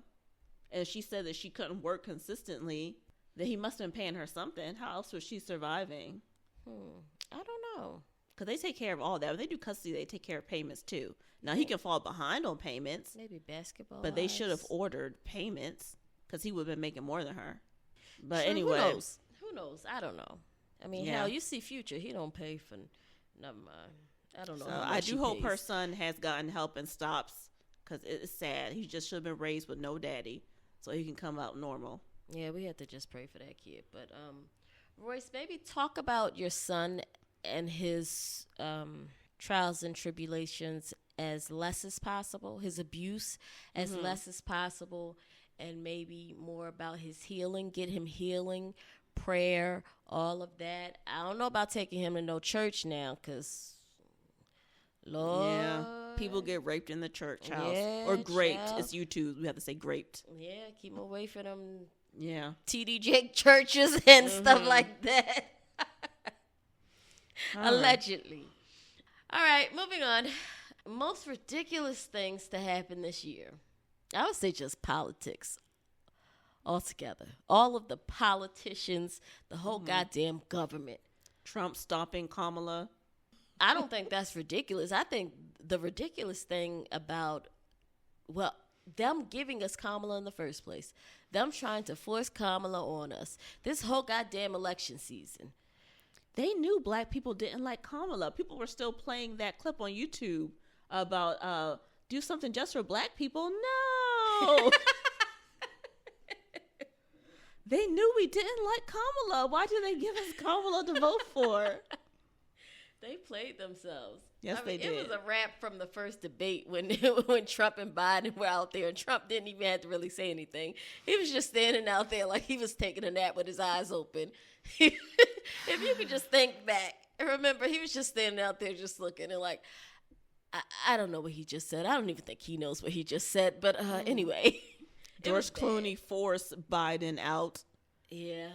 And she said that she couldn't work consistently. That he must have been paying her something. How else was she surviving? I don't know. Because they take care of all that. When they do custody, they take care of payments too. Now he can fall behind on payments. Maybe basketball. But they should have ordered payments because he would have been making more than her. But anyway, who knows? I don't know. I mean, hell, you see Future. He don't pay for. Never mind. I don't know. So I do hope her son has gotten help and stops, because it's sad. He just should have been raised with no daddy, so he can come out normal. Yeah, we have to just pray for that kid. But Royce, maybe talk about your son and his trials and tribulations as less as possible, his abuse as less as possible, and maybe more about his healing. Get him healing, prayer, all of that. I don't know about taking him to no church now, because Lord. Yeah, people get raped in the church house. Or graped. It's YouTube. We have to say graped. Yeah, keep him away from them TD Jake churches and stuff like that. Allegedly. All right, moving on. Most ridiculous things to happen this year. I would say just politics altogether. All of the politicians, the whole goddamn government. Trump stopping Kamala. I don't think that's ridiculous. I think the ridiculous thing about, them giving us Kamala in the first place, them trying to force Kamala on us, this whole goddamn election season. They knew black people didn't like Kamala. People were still playing that clip on YouTube about do something just for black people. No. They knew we didn't like Kamala. Why did they give us Kamala to vote for? They played themselves. Yes, they did. It was a wrap from the first debate when Trump and Biden were out there, and Trump didn't even have to really say anything. He was just standing out there like he was taking a nap with his eyes open. If you could just think back, remember, he was just standing out there just looking and like, I don't know what he just said. I don't even think he knows what he just said. But anyway. George Clooney forced Biden out. Yeah.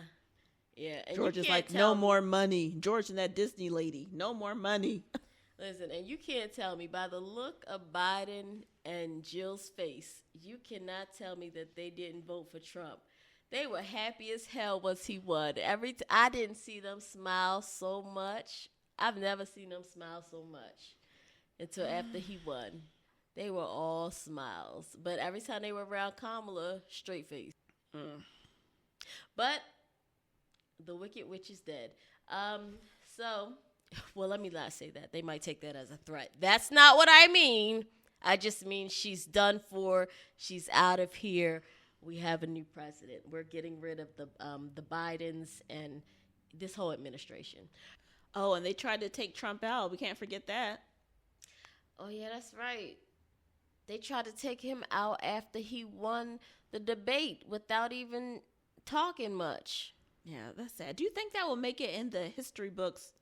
Yeah. And George is like, no more money. George and that Disney lady, no more money. Listen, and you can't tell me by the look of Biden and Jill's face, you cannot tell me that they didn't vote for Trump. They were happy as hell once he won. I didn't see them smile so much. I've never seen them smile so much until after he won. They were all smiles. But every time they were around Kamala, straight face. But the Wicked Witch is dead. Well, let me not say that. They might take that as a threat. That's not what I mean. I just mean she's done for. She's out of here. We have a new president. We're getting rid of the Bidens and this whole administration. Oh, and they tried to take Trump out. We can't forget that. Oh, yeah, that's right. They tried to take him out after he won the debate without even talking much. Yeah, that's sad. Do you think that will make it in the history books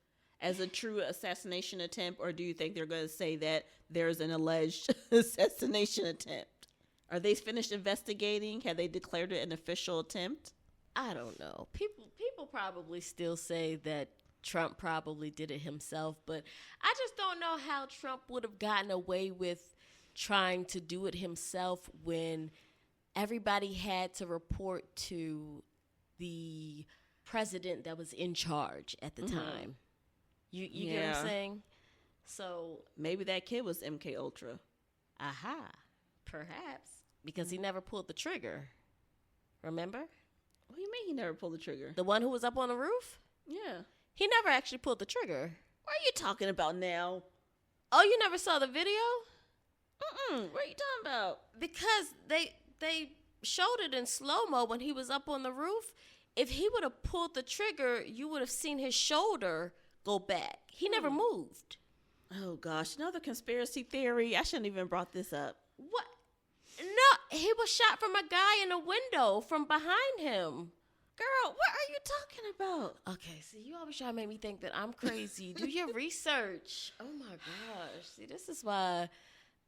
as a true assassination attempt, or do you think they're going to say that there's an alleged assassination attempt? Are they finished investigating? Have they declared it an official attempt? I don't know. People probably still say that Trump probably did it himself, but I just don't know how Trump would have gotten away with trying to do it himself when everybody had to report to the president that was in charge at the time. You get what I'm saying? So maybe that kid was MK Ultra. Aha. Perhaps. Because he never pulled the trigger. Remember? What do you mean he never pulled the trigger? The one who was up on the roof? Yeah. He never actually pulled the trigger. What are you talking about now? Oh, you never saw the video? What are you talking about? Because they showed it in slow-mo when he was up on the roof. If he would have pulled the trigger, you would have seen his shoulder go back. He never moved. Oh, gosh. Another conspiracy theory. I shouldn't even brought this up. What? No, he was shot from a guy in a window from behind him. Girl, what are you talking about? Okay, see, you always try to make me think that I'm crazy. Do your research. Oh, my gosh. See, this is why...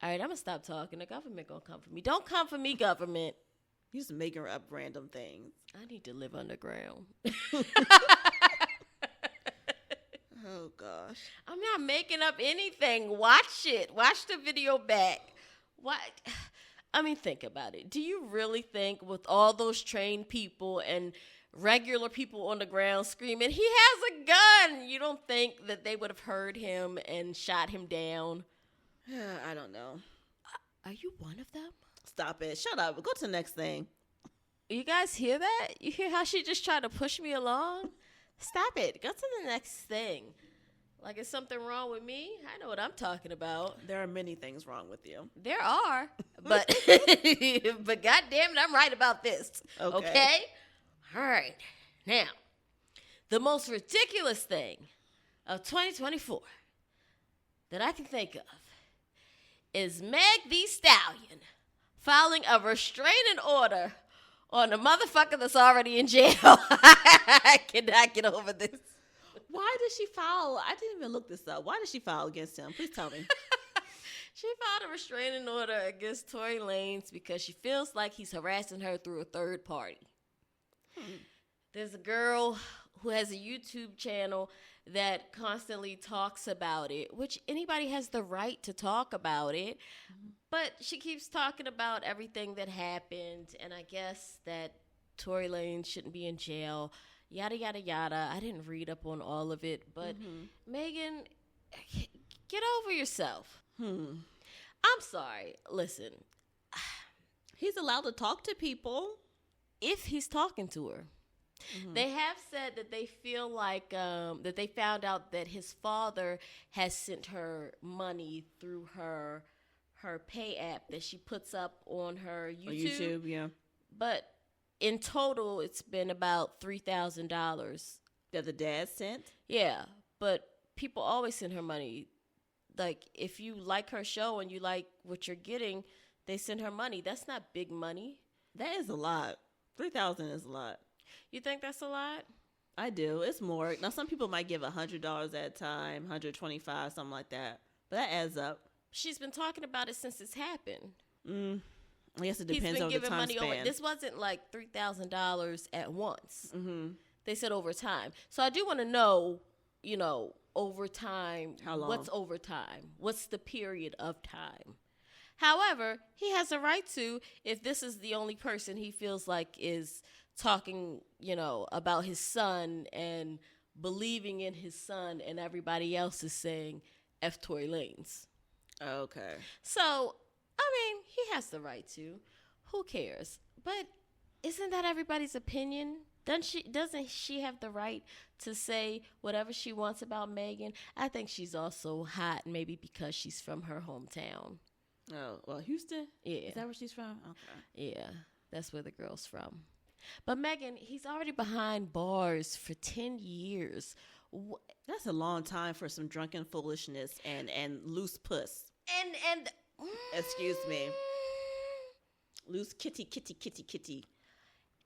All right, I'm going to stop talking. The government going to come for me. Don't come for me, government. You're just making up random things. I need to live underground. Oh, gosh. I'm not making up anything. Watch it. Watch the video back. What? I mean, think about it. Do you really think with all those trained people and regular people on the ground screaming, he has a gun, you don't think that they would have heard him and shot him down? I don't know. Are you one of them? Stop it. Shut up. Go to the next thing. You guys hear that? You hear how she just tried to push me along? Stop it. Go to the next thing. Like, is something wrong with me? I know what I'm talking about. There are many things wrong with you. There are. But but God damn it, I'm right about this. Okay? All right. Now, the most ridiculous thing of 2024 that I can think of is Meg Thee Stallion filing a restraining order on the motherfucker that's already in jail. I cannot get over this. Why did she file? I didn't even look this up. Why did she file against him? Please tell me. She filed a restraining order against Tory Lanez because she feels like he's harassing her through a third party. There's a girl who has a YouTube channel that constantly talks about it, which anybody has the right to talk about it. But she keeps talking about everything that happened, and I guess that Tory Lanez shouldn't be in jail, yada, yada, yada. I didn't read up on all of it, but Megan, get over yourself. I'm sorry. Listen. He's allowed to talk to people. If he's talking to her. They have said that they feel like that they found out that his father has sent her money through her pay app that she puts up on her YouTube. On YouTube, yeah. But in total, it's been about $3,000 that the dad sent. Yeah, but people always send her money. Like, if you like her show and you like what you're getting, they send her money. That's not big money. That is a lot. $3,000 is a lot. You think that's a lot? I do. It's more. Now, some people might give $100 at a time, $125, something like that. But that adds up. She's been talking about it since it's happened. I guess it depends on the time span. Over. This wasn't like $3,000 at once. They said over time. So I do want to know, overtime. How long? What's overtime? What's the period of time? However, he has a right to, if this is the only person he feels like is talking, about his son and believing in his son, and everybody else is saying F. Tory Lanez. Okay. So, he has the right to. Who cares? But isn't that everybody's opinion? Doesn't she have the right to say whatever she wants about Megan? I think she's also hot, maybe because she's from her hometown. Oh, well, Houston? Yeah. Is that where she's from? Okay. Yeah, that's where the girl's from. But Megan, he's already behind bars for 10 years. That's a long time for some drunken foolishness and loose puss. And excuse me. Loose kitty.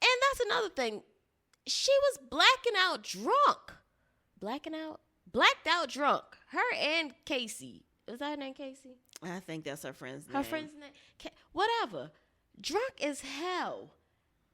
And that's another thing. She was blacked out drunk. Her and Casey. Is that her name, Casey? I think that's her friend's name. Her friend's name? Whatever. Drunk as hell.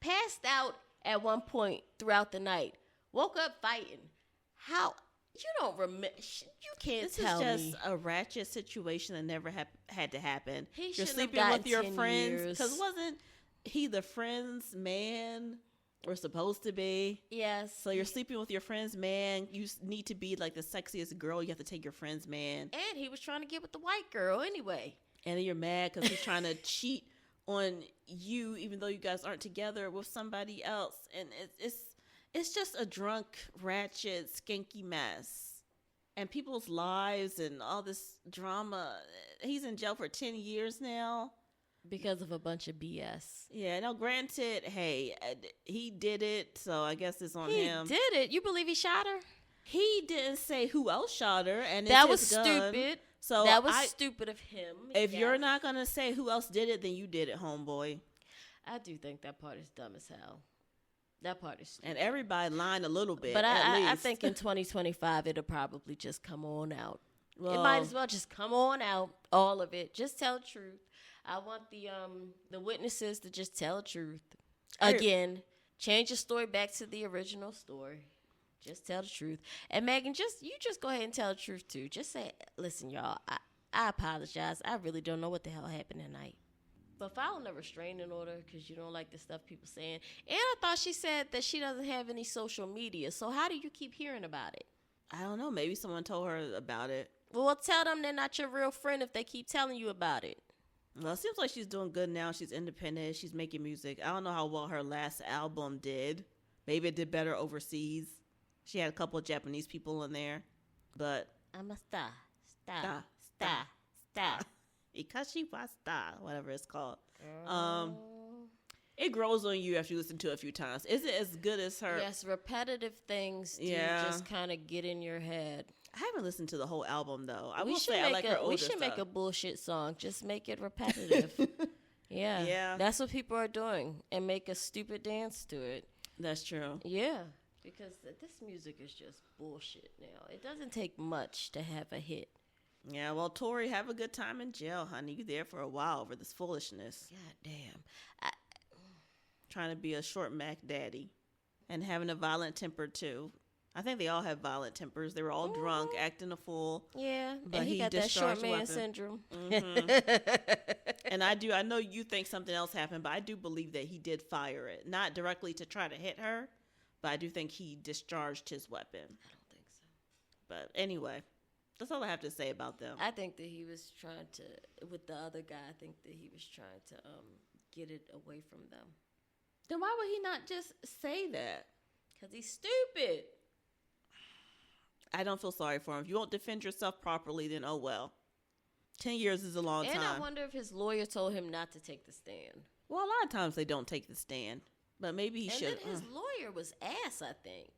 Passed out at one point throughout the night. Woke up fighting. How? You don't remember. You can't tell me. This is just a ratchet situation that never had to happen. You're sleeping with your friends. Because wasn't he the friend's man? Or supposed to be. Yes. So you're sleeping with your friend's man. You need to be like the sexiest girl. You have to take your friend's man. And he was trying to get with the white girl anyway. And then you're mad because he's trying to cheat on you, even though you guys aren't together with somebody else. And it's just a drunk, ratchet, skanky mess. And people's lives and all this drama. He's in jail for 10 years now. Because of a bunch of BS. Yeah, now granted, hey, he did it, so I guess it's on him. He did it. You believe he shot her? He didn't say who else shot her, and that was his gun. Stupid. So that was stupid of him. If you're not gonna say who else did it, then you did it, homeboy. I do think that part is dumb as hell. That part is stupid. And everybody lied a little bit. But I think in 2025 it'll probably just come on out. Well, it might as well just come on out, all of it. Just tell the truth. I want the witnesses to just tell the truth. Again, change the story back to the original story. Just tell the truth. And Megan, just go ahead and tell the truth too. Just say, listen, y'all, I apologize. I really don't know what the hell happened tonight. But filing a restraining order because you don't like the stuff people saying. And I thought she said that she doesn't have any social media. So how do you keep hearing about it? I don't know. Maybe someone told her about it. Well, tell them they're not your real friend if they keep telling you about it. Well, it seems like she's doing good now. She's independent. She's making music. I don't know how well her last album did. Maybe it did better overseas. She had a couple of Japanese people in there. But I'm a star. Ikashi wa star, whatever it's called. It grows on you after you listen to it a few times. Is it as good as her? Yes, repetitive things do just kind of get in your head. I haven't listened to the whole album though. We should make a bullshit song. Just make it repetitive. Yeah. That's what people are doing, and make a stupid dance to it. That's true. Yeah, because this music is just bullshit now. It doesn't take much to have a hit. Yeah, well, Tori, have a good time in jail, honey. You there for a while over this foolishness. God damn. Trying to be a short Mac daddy and having a violent temper too. I think they all have violent tempers. They were all drunk, acting a fool. Yeah, but and he got that short man syndrome. Mm-hmm. And I know you think something else happened, but I do believe that he did fire it. Not directly to try to hit her, but I do think he discharged his weapon. I don't think so. But anyway, that's all I have to say about them. I think that he was trying to, with the other guy, I think that he was trying to get it away from them. Then why would he not just say that? Because he's stupid. I don't feel sorry for him. If you won't defend yourself properly, then oh well. 10 years is a long time. And I wonder if his lawyer told him not to take the stand. Well, a lot of times they don't take the stand. But maybe he should. And then his lawyer was ass, I think.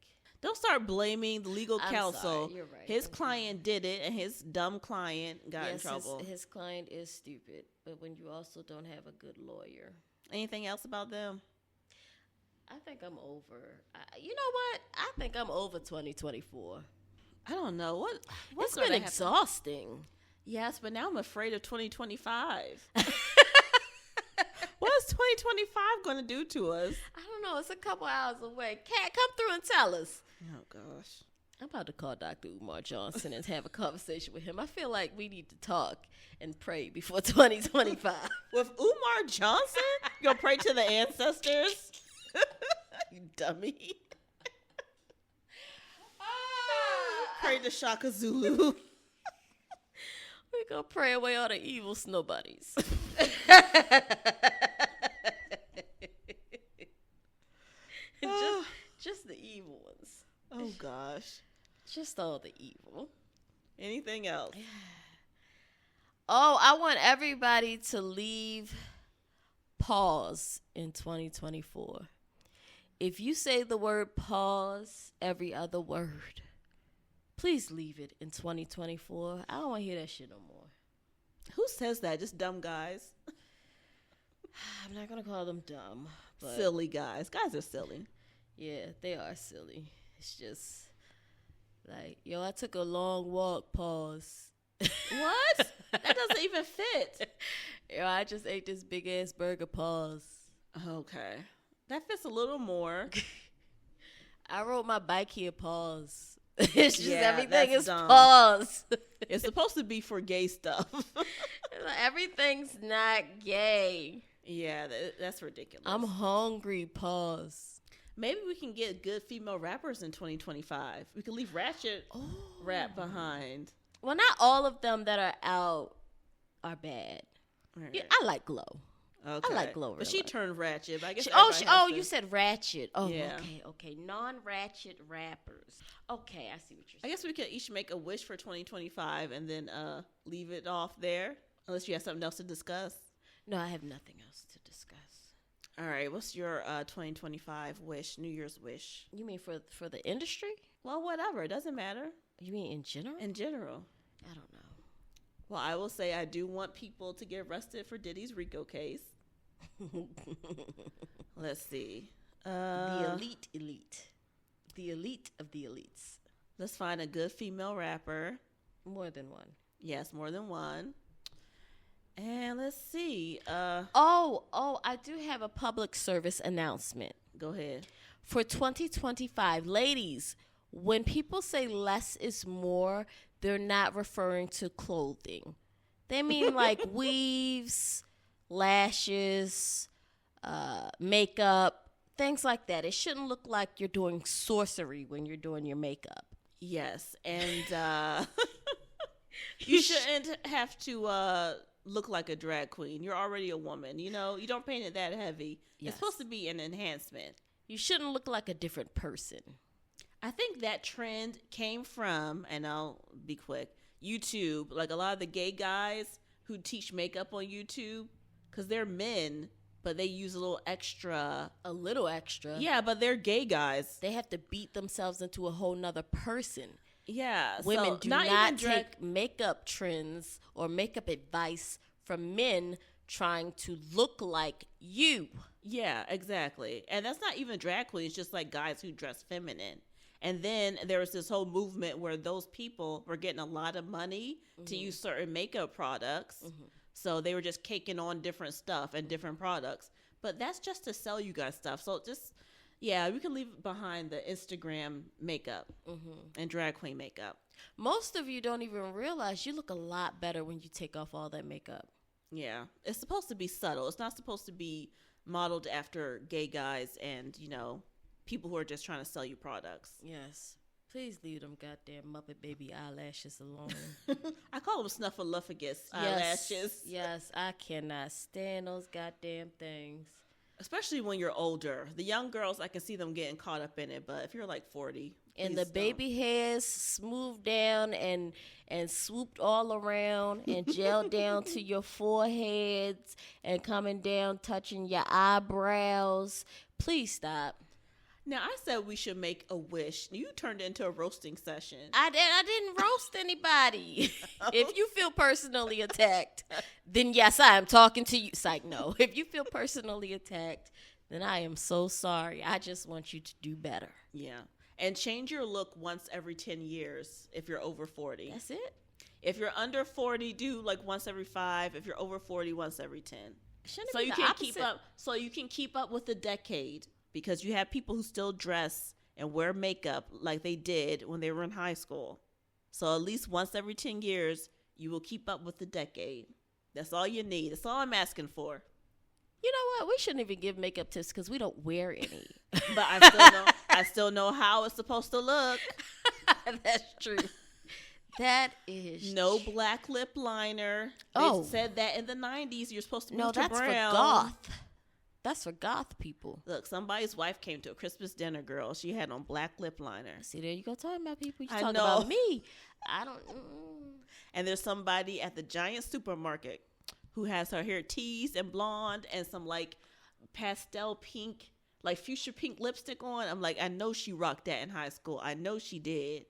Don't start blaming the legal counsel. Sorry, you're right. His client did it, and his dumb client got in trouble. His client is stupid. But when you also don't have a good lawyer. Anything else about them? I think I'm over. You know what? I think I'm over 2024. I don't know. What's been exhausting. Yes, but now I'm afraid of 2025. What is 2025 going to do to us? I don't know. It's a couple hours away. Kat, come through and tell us. Oh, gosh. I'm about to call Dr. Umar Johnson and have a conversation with him. I feel like we need to talk and pray before 2025. With Umar Johnson? You gonna pray to the ancestors? You dummy. Pray to Shaka Zulu. We're going to pray away all the evil snow bunnies. just the evil ones. Oh, gosh. Just all the evil. Anything else? Oh, I want everybody to leave pause in 2024. If you say the word pause every other word, please leave it in 2024. I don't want to hear that shit no more. Who says that? Just dumb guys? I'm not going to call them dumb. But silly guys. Guys are silly. Yeah, they are silly. It's just like, yo, I took a long walk, pause. What? That doesn't even fit. Yo, I just ate this big ass burger, pause. Okay. That fits a little more. I rode my bike here, pause. It's just everything is dumb. pause. It's supposed to be for gay stuff. Everything's not gay. Yeah, that's ridiculous. I'm hungry, pause. Maybe we can get good female rappers in 2025. We can leave ratchet rap behind. Well, not all of them that are out are bad. Right. Yeah, I like Glow. Okay. I like Glow. But she turned ratchet. But I guess you said ratchet. Oh, yeah. Okay. Non-ratchet rappers. Okay, I see what you're saying. I guess we could each make a wish for 2025 and then leave it off there. Unless you have something else to discuss. No, I have nothing else to discuss. All right. What's your 2025 wish, New Year's wish? You mean for the industry? Well, whatever. It doesn't matter. You mean in general? In general. I don't know. Well, I will say I do want people to get arrested for Diddy's RICO case. Let's see. The elite. The elite of the elites. Let's find a good female rapper. More than one. Yes, more than one. And let's see. I do have a public service announcement. Go ahead. For 2025, ladies, when people say less is more, they're not referring to clothing. They mean like weaves, lashes, makeup, things like that. It shouldn't look like you're doing sorcery when you're doing your makeup. Yes, and you shouldn't have to look like a drag queen. You're already a woman. You know, you don't paint it that heavy. Yes. It's supposed to be an enhancement. You shouldn't look like a different person. I think that trend came from, and I'll be quick, YouTube. Like a lot of the gay guys who teach makeup on YouTube, because they're men, but they use a little extra. A little extra. Yeah, but they're gay guys. They have to beat themselves into a whole nother person. Yeah. Women so do not not take makeup trends or makeup advice from men trying to look like you. Yeah, exactly. And that's not even drag queens, just like guys who dress feminine. And then there was this whole movement where those people were getting a lot of money to use certain makeup products. Mm-hmm. So they were just caking on different stuff and different products. But that's just to sell you guys stuff. So just, yeah, we can leave behind the Instagram makeup and drag queen makeup. Most of you don't even realize you look a lot better when you take off all that makeup. Yeah. It's supposed to be subtle. It's not supposed to be modeled after gay guys and, you know, people who are just trying to sell you products. Yes. Please leave them goddamn Muppet Baby eyelashes alone. I call them snuffleupagus eyelashes. Yes, I cannot stand those goddamn things. Especially when you're older. The young girls, I can see them getting caught up in it, but if you're like 40, and the baby hairs smoothed down and swooped all around and gelled down to your foreheads and coming down, touching your eyebrows. Please stop. Now, I said we should make a wish. You turned it into a roasting session. I didn't roast anybody. If you feel personally attacked, then yes, I am talking to you. Psych, no. If you feel personally attacked, then I am so sorry. I just want you to do better. Yeah. And change your look once every 10 years if you're over 40. That's it. If you're under 40, do like once every 5. If you're over 40, once every 10. Shouldn't so it be you the can opposite? keep up. So you can keep up with the decade. Because you have people who still dress and wear makeup like they did when they were in high school. So at least once every 10 years, you will keep up with the decade. That's all you need. That's all I'm asking for. You know what? We shouldn't even give makeup tips because we don't wear any. But I still know how it's supposed to look. That's true. That is no black lip liner. They said that in the 90s you're supposed to move to brown. No, that's for goth. That's for goth people. Look, somebody's wife came to a Christmas dinner, girl. She had on black lip liner. See, there you go talking about people. You talking about me. I don't. And there's somebody at the giant supermarket who has her hair teased and blonde and some like pastel pink, like fuchsia pink lipstick on. I'm like, I know she rocked that in high school. I know she did.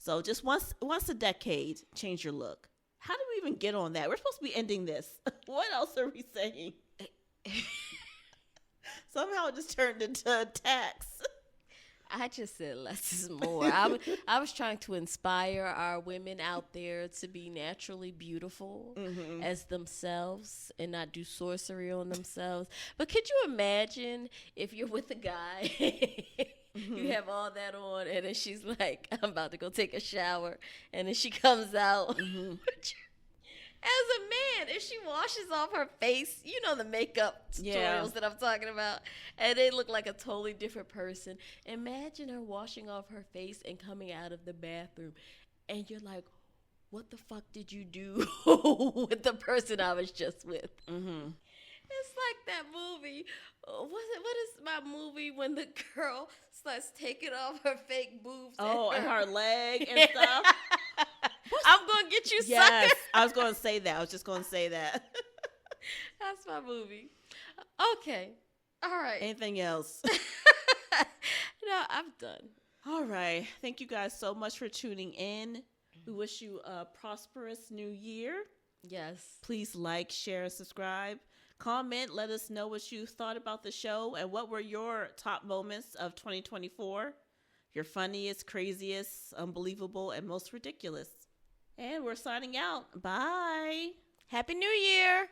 So just once a decade, change your look. How do we even get on that? We're supposed to be ending this. What else are we saying? Somehow it just turned into attacks. I just said less is more. I was trying to inspire our women out there to be naturally beautiful as themselves and not do sorcery on themselves. But could you imagine if you're with a guy, you have all that on, and then she's like, I'm about to go take a shower, and then she comes out. As a man, if she washes off her face, you know the makeup tutorials that I'm talking about, and they look like a totally different person. Imagine her washing off her face and coming out of the bathroom, and you're like, what the fuck did you do with the person I was just with? Mm-hmm. It's like that movie. What is my movie when the girl starts taking off her fake boobs? And her leg and stuff. I'm going to get you, yes, sucker. I was going to say that. I was just going to say that. That's my movie. Okay. All right. Anything else? No, I'm done. All right. Thank you guys so much for tuning in. We wish you a prosperous new year. Yes. Please like, share, and subscribe. Comment. Let us know what you thought about the show and what were your top moments of 2024. Your funniest, craziest, unbelievable, and most ridiculous. And we're signing out. Bye. Happy New Year.